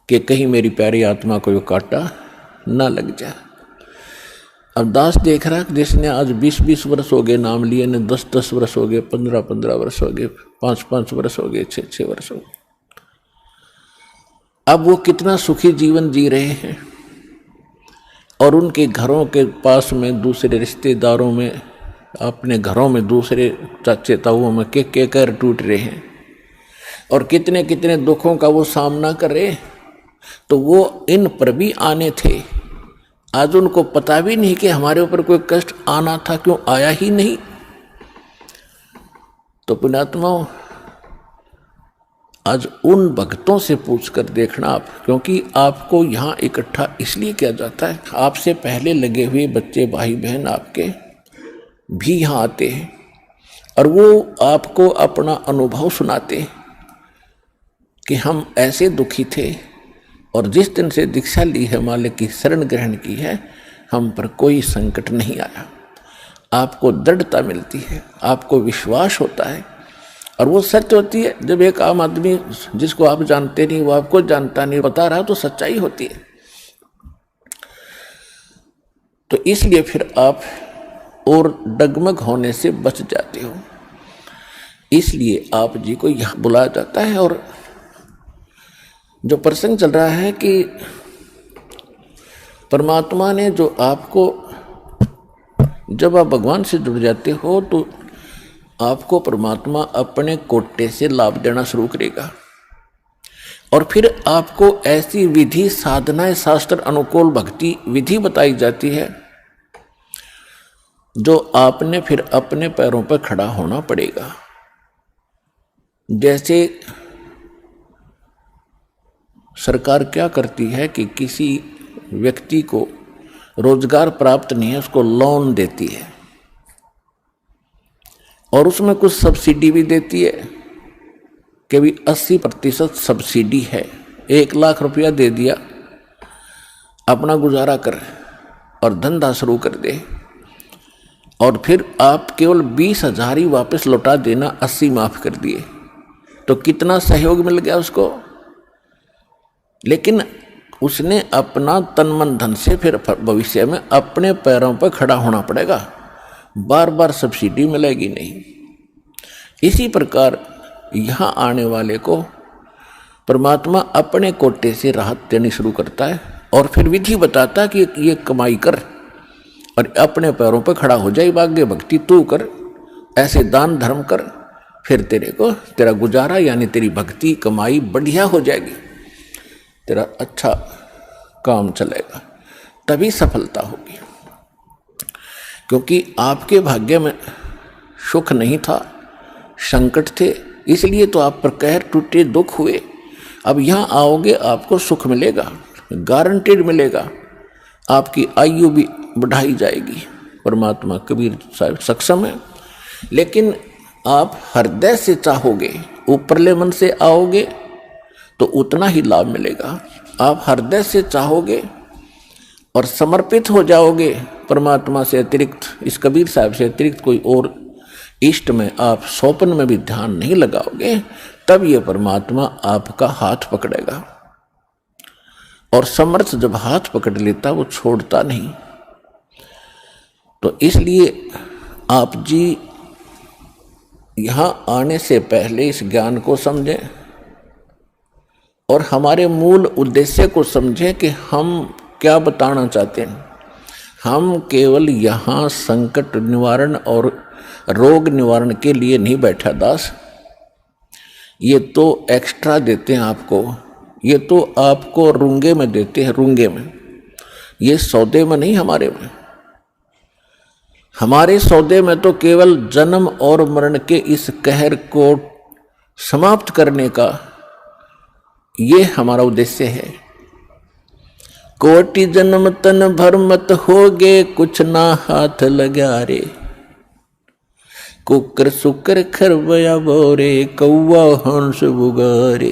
कि कहीं मेरी प्यारी आत्मा को वो कांटा ना लग जाए। अब दास देख रहा है जिसने आज 20-20 वर्ष हो गए नाम लिए, ने 10-10 वर्ष हो गए, 15-15 वर्ष हो गए, 5-5 वर्ष हो गए, 6-6 वर्ष हो गए। अब वो कितना सुखी जीवन जी रहे हैं, और उनके घरों के पास में, दूसरे रिश्तेदारों में, अपने घरों में दूसरे चाचे ताऊओं में के कर टूट रहे हैं, और कितने कितने दुखों का वो सामना कर रहे। तो वो इन पर भी आने थे, आज उनको पता भी नहीं कि हमारे ऊपर कोई कष्ट आना था, क्यों आया ही नहीं। तो पुण्यात्माओं, आज उन भक्तों से पूछ कर देखना आप, क्योंकि आपको यहाँ इकट्ठा इसलिए किया जाता है, आपसे पहले लगे हुए बच्चे, भाई बहन आपके भी यहाँ आते हैं, और वो आपको अपना अनुभव सुनाते हैं कि हम ऐसे दुखी थे, और जिस दिन से दीक्षा ली है, मालिक की शरण ग्रहण की है, हम पर कोई संकट नहीं आया। आपको दृढ़ता मिलती है, आपको विश्वास होता है, और वो सत्य होती है। जब एक आम आदमी जिसको आप जानते नहीं, वो आपको जानता नहीं, बता रहा, तो सच्चाई होती है। तो इसलिए फिर आप और डगमग होने से बच जाते हो। इसलिए आप जी को यहाँ बुलाया जाता है। और जो प्रसंग चल रहा है कि परमात्मा ने जो आपको, जब आप भगवान से जुड़ जाते हो तो आपको परमात्मा अपने कोटे से लाभ देना शुरू करेगा और फिर आपको ऐसी विधि साधनाएं, शास्त्र अनुकूल भक्ति विधि बताई जाती है जो आपने फिर अपने पैरों पर खड़ा होना पड़ेगा। जैसे सरकार क्या करती है कि किसी व्यक्ति को रोजगार प्राप्त नहीं है, उसको लोन देती है और उसमें कुछ सब्सिडी भी देती है कि भी 80% सब्सिडी है। 1 लाख रुपया दे दिया, अपना गुजारा कर और धंधा शुरू कर दे और फिर आप केवल 20,000 ही वापस लौटा देना, 80 माफ कर दिए, तो कितना सहयोग मिल गया उसको। लेकिन उसने अपना तन मन धन से फिर भविष्य में अपने पैरों पर खड़ा होना पड़ेगा, बार बार सब्सिडी मिलेगी नहीं। इसी प्रकार यहाँ आने वाले को परमात्मा अपने कोटे से राहत देनी शुरू करता है और फिर विधि बताता है कि ये कमाई कर और अपने पैरों पर खड़ा हो जाए, भाग्य भक्ति तू कर, ऐसे दान धर्म कर, फिर तेरे को तेरा गुजारा यानी तेरी भक्ति कमाई बढ़िया हो जाएगी, तेरा अच्छा काम चलेगा, तभी सफलता होगी। क्योंकि आपके भाग्य में सुख नहीं था, संकट थे, इसलिए तो आप पर कहर टूटे, दुख हुए। अब यहाँ आओगे आपको सुख मिलेगा, गारंटेड मिलेगा, आपकी आयु भी बढ़ाई जाएगी। परमात्मा कबीर साहब सक्षम है। लेकिन आप हृदय से चाहोगे, ऊपरले मन से आओगे तो उतना ही लाभ मिलेगा। आप हृदय से चाहोगे और समर्पित हो जाओगे परमात्मा से अतिरिक्त, इस कबीर साहब से अतिरिक्त कोई और इष्ट में आप स्वप्न में भी ध्यान नहीं लगाओगे, तब ये परमात्मा आपका हाथ पकड़ेगा। और समर्थ जब हाथ पकड़ लेता वो छोड़ता नहीं। तो इसलिए आप जी यहाँ आने से पहले इस ज्ञान को समझें और हमारे मूल उद्देश्य को समझें कि हम क्या बताना चाहते हैं। हम केवल यहाँ संकट निवारण और रोग निवारण के लिए नहीं बैठा दास, ये तो एक्स्ट्रा देते हैं आपको, ये तो आपको रूंगे में देते हैं, रूंगे में, ये सौदे में नहीं। हमारे सौदे में तो केवल जन्म और मरण के इस कहर को समाप्त करने का ये हमारा उद्देश्य है। कोटि जन्म तन भर मत होगे, कुछ ना हाथ लगा रे, कुकर सुकर खरबया बोरे, कौवा हंस बुगारे।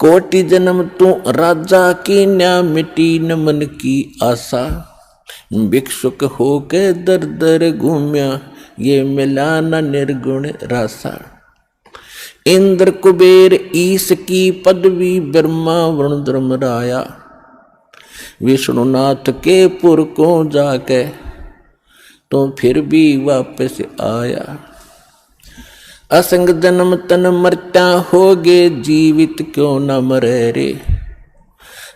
कोटि जन्म तू राजा की न्या, मिटी न मन की आशा, भिक्षुक होके दर दर घूम्या, ये मिला न निर्गुण रासा। इंद्र कुबेर ईश की पदवी, ब्रह्मा वरुण धर्मराया, विष्णुनाथ के पुर को जाके तो फिर भी वापस आया। असंग जन्म तन मरता होगे, जीवित क्यों न मरे रे,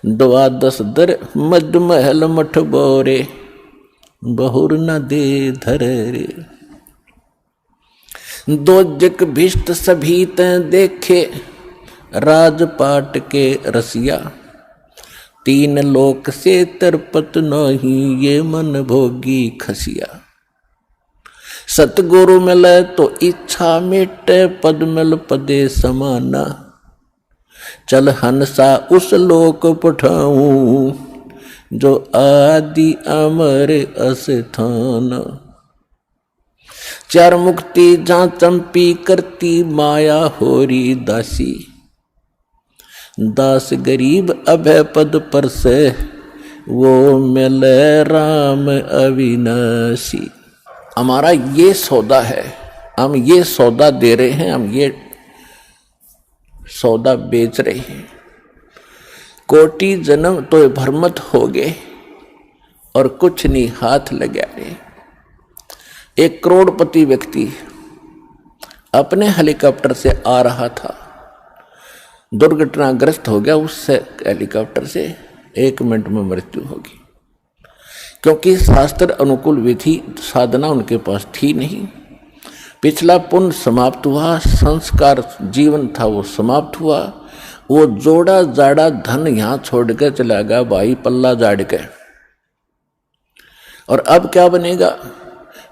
12 दर मद महल मठ बोरे, बहुर न दे धर रे। 2 जग भिष्ट सभी तैं देखे, राजपाट के रसिया, 3 लोक से तरपत नहीं, ये मन भोगी खसिया। सतगुरु मिले तो इच्छा मिटे, पद मिल पदे समाना, चल हंसा उस लोक पठाऊं, जो आदि अमर अस्थान। 4 मुक्ति जहाँ चंपी करती, माया होरी दासी, दास गरीब अभय पद पर से, वो मिले राम अविनाशी। हमारा ये सौदा है, हम ये सौदा दे रहे हैं, हम ये सौदा बेच रहे हैं। कोटि जन्म तो भरमत हो गए और कुछ नहीं हाथ लगा रहे। एक करोड़पति व्यक्ति अपने हेलीकॉप्टर से आ रहा था दुर्घटनाग्रस्त हो गया, उससे हेलीकॉप्टर से 1 मिनट में मृत्यु होगी, क्योंकि शास्त्र अनुकूल विधि साधना उनके पास थी नहीं। पिछला पुण्य समाप्त हुआ, संस्कार जीवन था वो समाप्त हुआ, वो जोड़ा जाड़ा धन यहां छोड़ के चला गया भाई, पल्ला जाड़ के। और अब क्या बनेगा?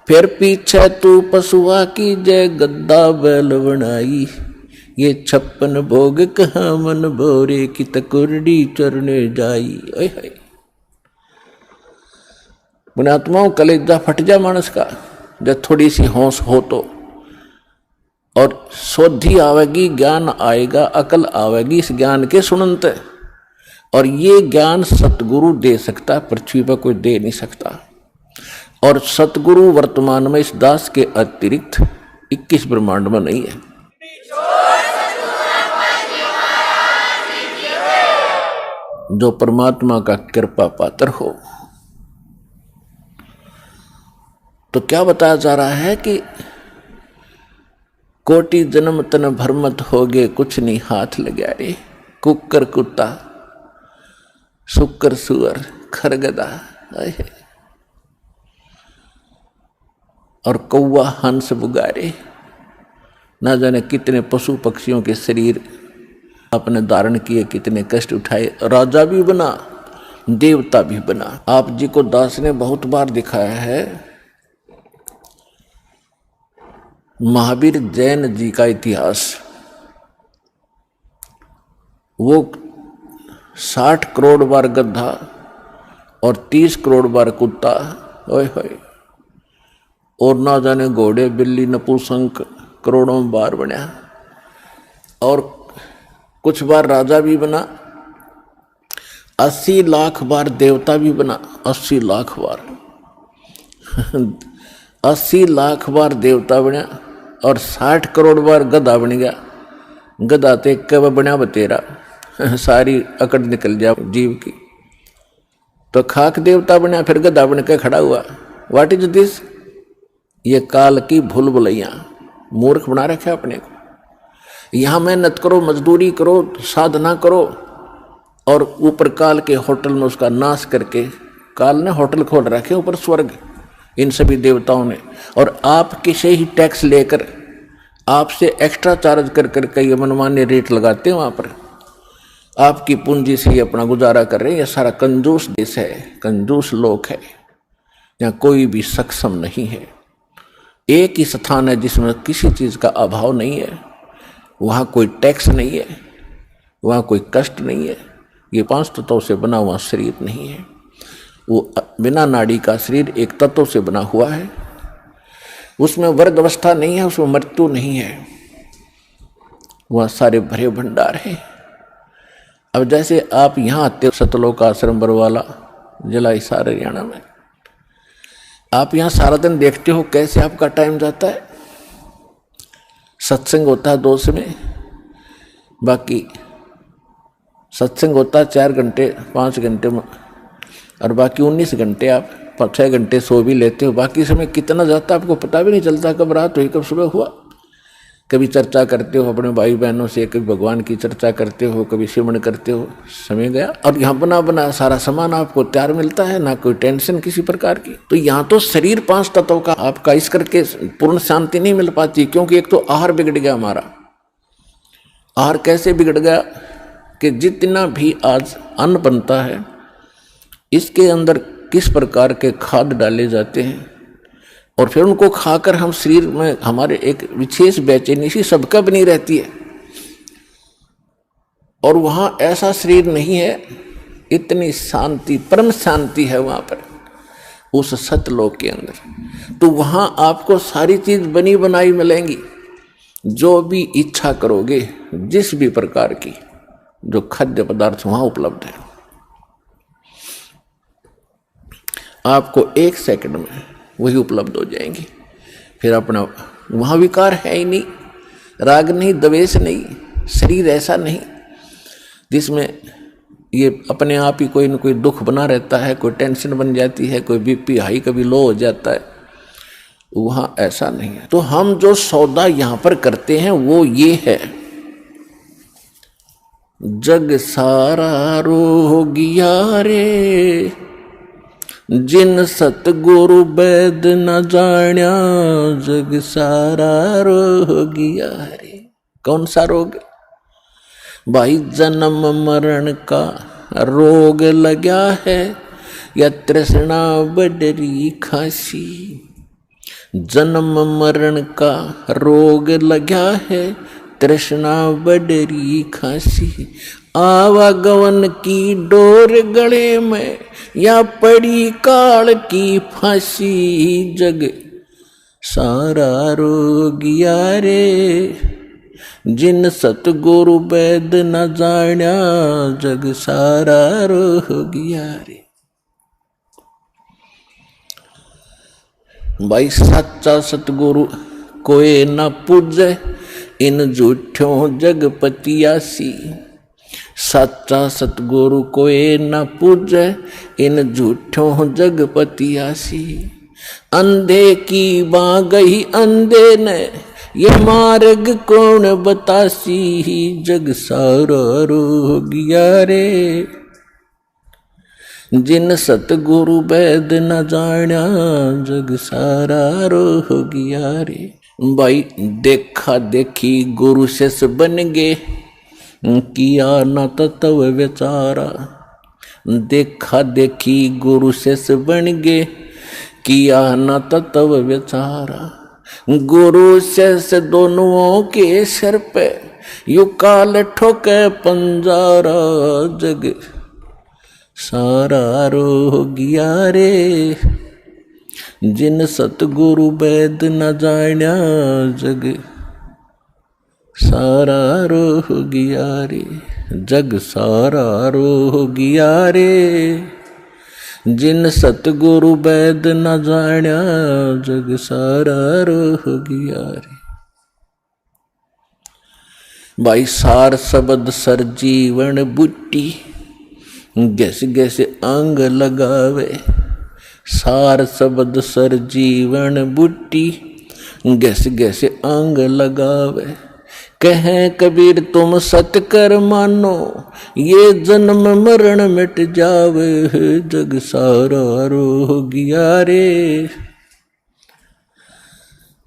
फिर पीछे तू पशुआ की जय गद्दा बैल बनाई, ये 56 भोग कहाँ मन भोरे की तकुरडी चरने जाई। ओए पुण्यात्माओं, कलेजा फट जा मानस का जब थोड़ी सी होश हो तो, और शोधी आवेगी, ज्ञान आएगा, अकल आवेगी इस ज्ञान के सुनते। और ये ज्ञान सतगुरु दे सकता, पृथ्वी पर कोई दे नहीं सकता। और सतगुरु वर्तमान में इस दास के अतिरिक्त 21 ब्रह्मांड में नहीं है। जो परमात्मा का कृपा पात्र हो। तो क्या बताया जा रहा है कि कोटि जन्म तन भरमत हो गए, कुछ नहीं हाथ लगा रे। कुकर कुत्ता, शुकर सुअर, खरगदा और कौवा हंस बुगारे, ना जाने कितने पशु पक्षियों के शरीर अपने धारण किए, कितने कष्ट उठाए। राजा भी बना, देवता भी बना। आप जी को दास ने बहुत बार दिखाया है। महावीर जैन जी का इतिहास, वो 60 करोड़ बार गधा और 30 करोड़ बार कुत्ता, ओए होए, और ना जाने घोड़े बिल्ली नपुंसक करोड़ों बार बना। और कुछ बार राजा भी बना, 80 लाख बार देवता भी बना, 80 लाख बार 80 लाख बार देवता बना, और 60 करोड़ बार गधा बन गया। गधा ते कब बना बतेरा, सारी अकड़ निकल जा जीव की। तो खाक देवता बना, फिर गधा बन के खड़ा हुआ। What is this? ये काल की भूल भुलैया, मूर्ख बना रखा अपने को। यहां मेहनत करो, मजदूरी करो, साधना करो, और ऊपर काल के होटल में उसका नाश करके, काल ने होटल खोल रखे ऊपर स्वर्ग इन सभी देवताओं ने, और आपके से ही टैक्स लेकर आपसे एक्स्ट्रा चार्ज कर करके ये मनमान्य रेट लगाते हैं। वहां पर आपकी पूंजी से ही अपना गुजारा कर रहे हैं। यह सारा कंजूस देश है, कंजूस लोग है, यहाँ कोई भी सक्षम नहीं है। एक ही स्थान है जिसमें किसी चीज का अभाव नहीं है, वहाँ कोई टैक्स नहीं है, वहाँ कोई कष्ट नहीं है। ये 5 तत्वों से बना हुआ शरीर नहीं है, वो बिना नाड़ी का शरीर एक तत्व से बना हुआ है। उसमें वर्ग अवस्था नहीं है, उसमें मृत्यु नहीं है, वहाँ सारे भरे भंडार हैं। अब जैसे आप यहाँ आते हो सतलोक आश्रम बरवाला जिला हिसार हरियाणा में, आप यहाँ सारा दिन देखते हो कैसे आपका टाइम जाता है। सत्संग होता है 2 समय, बाकी सत्संग होता है 4 घंटे 5 घंटे में, और बाकी 19 घंटे आप 6 घंटे सो भी लेते हो। बाकी समय कितना जाता है आपको पता भी नहीं चलता, कब रात हुई कब सुबह हुआ। कभी चर्चा करते हो अपने भाई बहनों से, कभी भगवान की चर्चा करते हो, कभी सिमरन करते हो, समय गया। और यहाँ बना बना सारा सामान आपको तैयार मिलता है, ना कोई टेंशन किसी प्रकार की। तो यहाँ तो शरीर 5 तत्वों का आपका इस करके पूर्ण शांति नहीं मिल पाती, क्योंकि एक तो आहार बिगड़ गया हमारा। आहार कैसे बिगड़ गया कि जितना भी आज अन्न बनता है, इसके अंदर किस प्रकार के खाद डाले जाते हैं, और फिर उनको खाकर हम शरीर में हमारे एक विशेष बेचैनी सी सबका बनी रहती है। और वहाँ ऐसा शरीर नहीं है, इतनी शांति, परम शांति है वहाँ पर उस सतलोक के अंदर। तो वहाँ आपको सारी चीज बनी बनाई मिलेंगी, जो भी इच्छा करोगे, जिस भी प्रकार की जो खाद्य पदार्थ वहाँ उपलब्ध है, आपको 1 सेकंड में वही उपलब्ध हो जाएंगी। फिर अपना वहाँ विकार है ही नहीं, राग नहीं, द्वेष नहीं, शरीर ऐसा नहीं जिसमें ये अपने आप ही कोई न कोई दुख बना रहता है, कोई टेंशन बन जाती है, कोई बीपी हाई कभी लो हो जाता है। वहाँ ऐसा नहीं है। तो हम जो सौदा यहाँ पर करते हैं वो ये है जग सारा रोगिया रे, जिन सतगुरु वैद न जाण्या, जग सारा रोगिया रे। कौन सा रोग? भाई जन्म मरण का रोग लगा है, या तृष्णा बडरी खासी। जन्म मरण का रोग लगा है, तृष्णा बडरी खासी। आवागमन की डोर गले में, या पड़ी काल की फांसी। जग सारा रोगिया रे, जिन सतगुरु वैद न जाण्या, जग सारा रोगिया रे। भाई सच्चा सतगुरु कोई न पूजे, इन झूठों जगपतियासी। सच्चा सतगुरु कोई न पूजे, इन झूठों जगपतियासी। अंधे की बाँ गई अंधे ने, ये मार्ग कौन बतासी। जग सारा रोगिया रे, जिन सतगुरु वैद न जाण्या, जग सारा रोगिया रे। भाई देखा देखी गुरु शिष्य बन गे, किया न तत्व विचारा। देखा देखी गुरु शिष्य बन गे, किया न तत्व विचारा। गुरु शिष्य दोनों के सिर पे, यू काल ठोके पंजारा। जग सारा रोगिया रे, जिन सतगुरु वैद न जाण्या, जग सारा रोगिया रे। जग सारा रोगिया रे, जिन सतगुरु वैद न जाण्या, जग सारा रोगिया रे। भाई सार शब्द सर जीवन बूटी, गैस गैस अंग लगावे। सार शब्द सर जीवन बूटी, गैस गैस अंग लगावे। कहें कबीर तुम सत कर मानो, ये जन्म मरण मिट जावे। जग सारा रोगिया रे,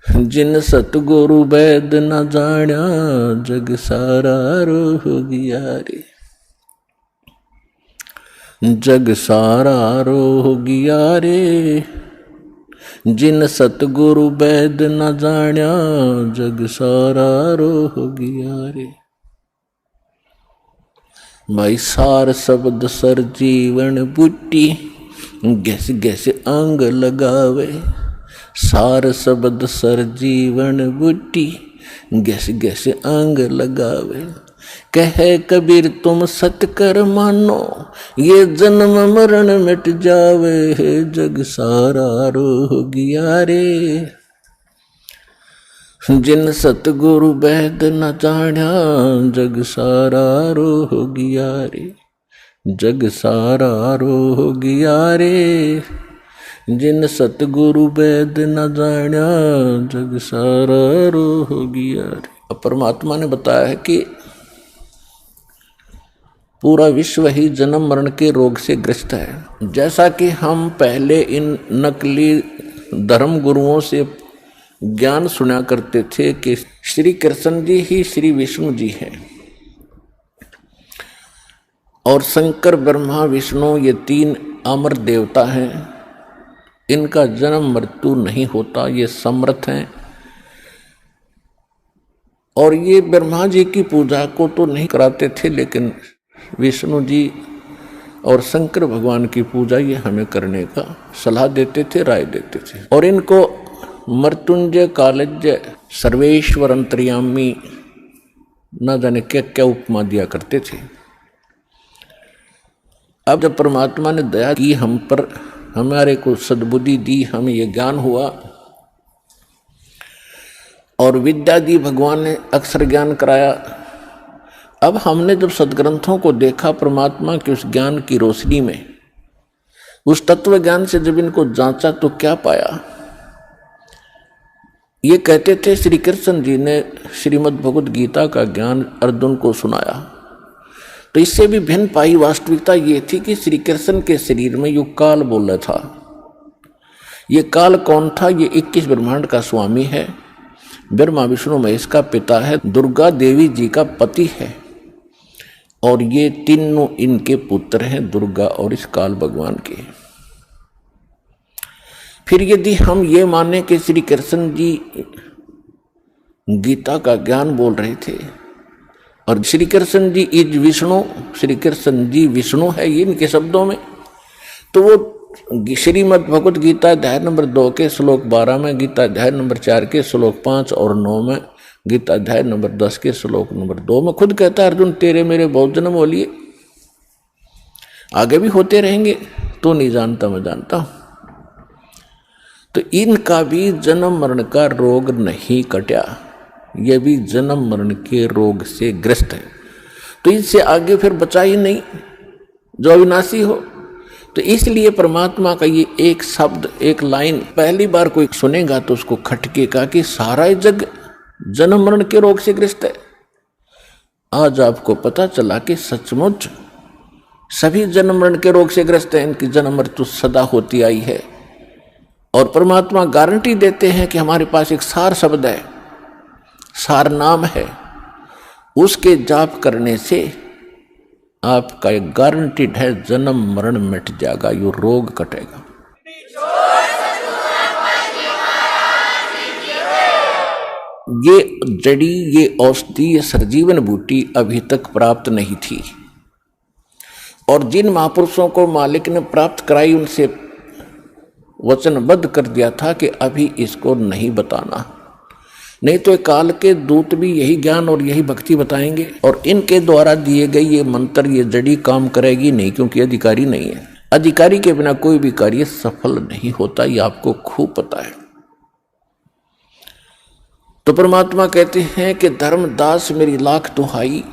जिन सतगुरु वैद न जाण्या, जग सारा रोगिया रे। जग सारा रोगिया रे, जिन सतगुरु वैद न जाण्या, जग सारा रोगिया रे। भाई सार शब्द सर जीवन बूटी, गैस गैस अंग लगावे। सार शब्द सर जीवन बूटी, गैस गैस अंग लगावे। कहे कबीर तुम सत कर मानो, ये जन्म मरण मिट जावे। जग सारा रोगिया रे, जिन सतगुरु वैद न जाण्या, जग सारा रोगिया रे। जग सारा रोगिया रे, जिन सतगुरु वैद न जाण्या, जग सारा रोगिया रे। परमात्मा ने बताया है कि पूरा विश्व ही जन्म मरण के रोग से ग्रस्त है। जैसा कि हम पहले इन नकली धर्म गुरुओं से ज्ञान सुना करते थे कि श्री कृष्ण जी ही श्री विष्णु जी हैं, और शंकर ब्रह्मा विष्णु ये तीन अमर देवता हैं। इनका जन्म मृत्यु नहीं होता, ये समर्थ हैं। और ये ब्रह्मा जी की पूजा को तो नहीं कराते थे, लेकिन विष्णु जी और शंकर भगवान की पूजा ये हमें करने का सलाह देते थे, राय देते थे। और इनको मृत्युंजय, कालज्ञ, सर्वेश्वर, अंतर्यामी, न जाने क्या क्या उपमा दिया करते थे। अब जब परमात्मा ने दया की हम पर, हमारे को सद्बुद्धि दी, हमें ये ज्ञान हुआ और विद्या दी, भगवान ने अक्षर ज्ञान कराया। अब हमने जब सदग्रंथों को देखा परमात्मा के उस ज्ञान की रोशनी में, उस तत्व ज्ञान से जब इनको जांचा तो क्या पाया। ये कहते थे श्री कृष्ण जी ने श्रीमद् भगवद गीता का ज्ञान अर्जुन को सुनाया, तो इससे भी भिन्न पाई वास्तविकता ये थी कि श्री कृष्ण के शरीर में यो काल बोला था। ये काल कौन था? ये 21 ब्रह्मांड का स्वामी है, ब्रह्मा विष्णु महेश का पिता है, दुर्गा देवी जी का पति है, और ये तीनों इनके पुत्र हैं, दुर्गा और इस काल भगवान के। फिर यदि हम ये माने कि श्री कृष्ण जी गीता का ज्ञान बोल रहे थे और श्री कृष्ण जी इज विष्णु, श्री कृष्ण जी विष्णु है ये इनके शब्दों में, तो वो श्रीमद् भगवत गीता अध्याय नंबर 2 के श्लोक 12 में, गीता अध्याय नंबर 4 के श्लोक 5 और 9 में, गीता अध्याय नंबर 10 के श्लोक नंबर 2 में खुद कहता है, अर्जुन तेरे मेरे बहुत जन्म हो लिए, आगे भी होते रहेंगे, तो नहीं जानता मैं जानता हूं। तो इनका भी जन्म मरण का रोग नहीं कटा, ये भी जन्म मरण के रोग से ग्रस्त है। तो इससे आगे फिर बचा ही नहीं जो अविनाशी हो। तो इसलिए परमात्मा का ये एक शब्द, एक लाइन पहली बार कोई सुनेगा तो उसको खटकेगा कि सारा जग जन्म मरण के रोग से ग्रस्त है। आज आपको पता चला कि सचमुच सभी जन्म मरण के रोग से ग्रस्त हैं, इनकी जन्म मृत्यु सदा होती आई है। और परमात्मा गारंटी देते हैं कि हमारे पास एक सार शब्द है, सार नाम है, उसके जाप करने से आपका एक गारंटीड है जन्म मरण मिट जाएगा, यो रोग कटेगा। ये जड़ी, ये औषधि, ये सरजीवन बूटी अभी तक प्राप्त नहीं थी, और जिन महापुरुषों को मालिक ने प्राप्त कराई उनसे वचनबद्ध कर दिया था कि अभी इसको नहीं बताना, नहीं तो काल के दूत भी यही ज्ञान और यही भक्ति बताएंगे, और इनके द्वारा दिए गए ये मंत्र, ये जड़ी काम करेगी नहीं, क्योंकि अधिकारी नहीं है। अधिकारी के बिना कोई भी कार्य सफल नहीं होता, ये आपको खूब पता है। तो परमात्मा कहते हैं कि धर्मदास मेरी लाख दुहाई,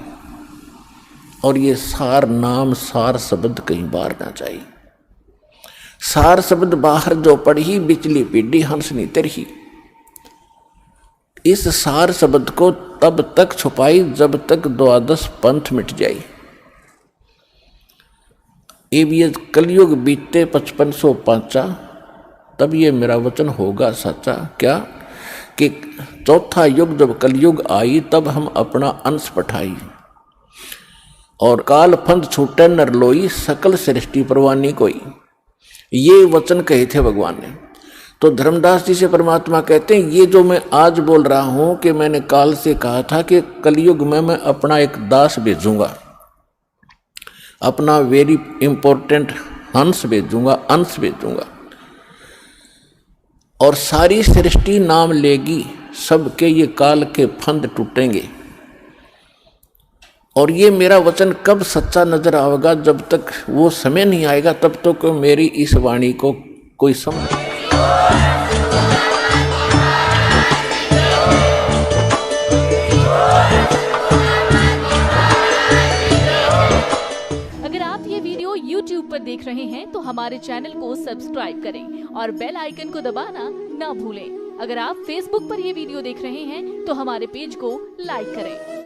और ये सार नाम, सार शब्द कहीं बाहर ना जाए। सार शब्द बाहर जो पढ़ी, बिचली पीढ़ी हंस नी तरही। इस सार शब्द को तब तक छुपाई जब तक 12 पंथ मिट जाए। ये कलयुग बीते 5500 पांचा, तब ये मेरा वचन होगा सच्चा। क्या कि चौथा युग जब कलयुग आई, तब हम अपना अंश पठाई, और काल फंद छूटे नर लोई, सकल सृष्टि परवानी कोई। ये वचन कहे थे भगवान ने। तो धर्मदास जी से परमात्मा कहते हैं, ये जो मैं आज बोल रहा हूं कि मैंने काल से कहा था कि कलयुग में मैं अपना एक दास भेजूंगा, अपना वेरी इंपॉर्टेंट हंस भेजूंगा, अंश भेजूंगा, और सारी सृष्टि नाम लेगी, सबके ये काल के फंद टूटेंगे। और ये मेरा वचन कब सच्चा नजर आएगा? जब तक वो समय नहीं आएगा तब तक तो मेरी इस वाणी को कोई समझ। अगर आप ये वीडियो YouTube पर देख रहे हैं तो हमारे चैनल को सब्सक्राइब करें और बेल आइकन को दबाना ना भूलें। अगर आप Facebook पर ये वीडियो देख रहे हैं तो हमारे पेज को लाइक करें।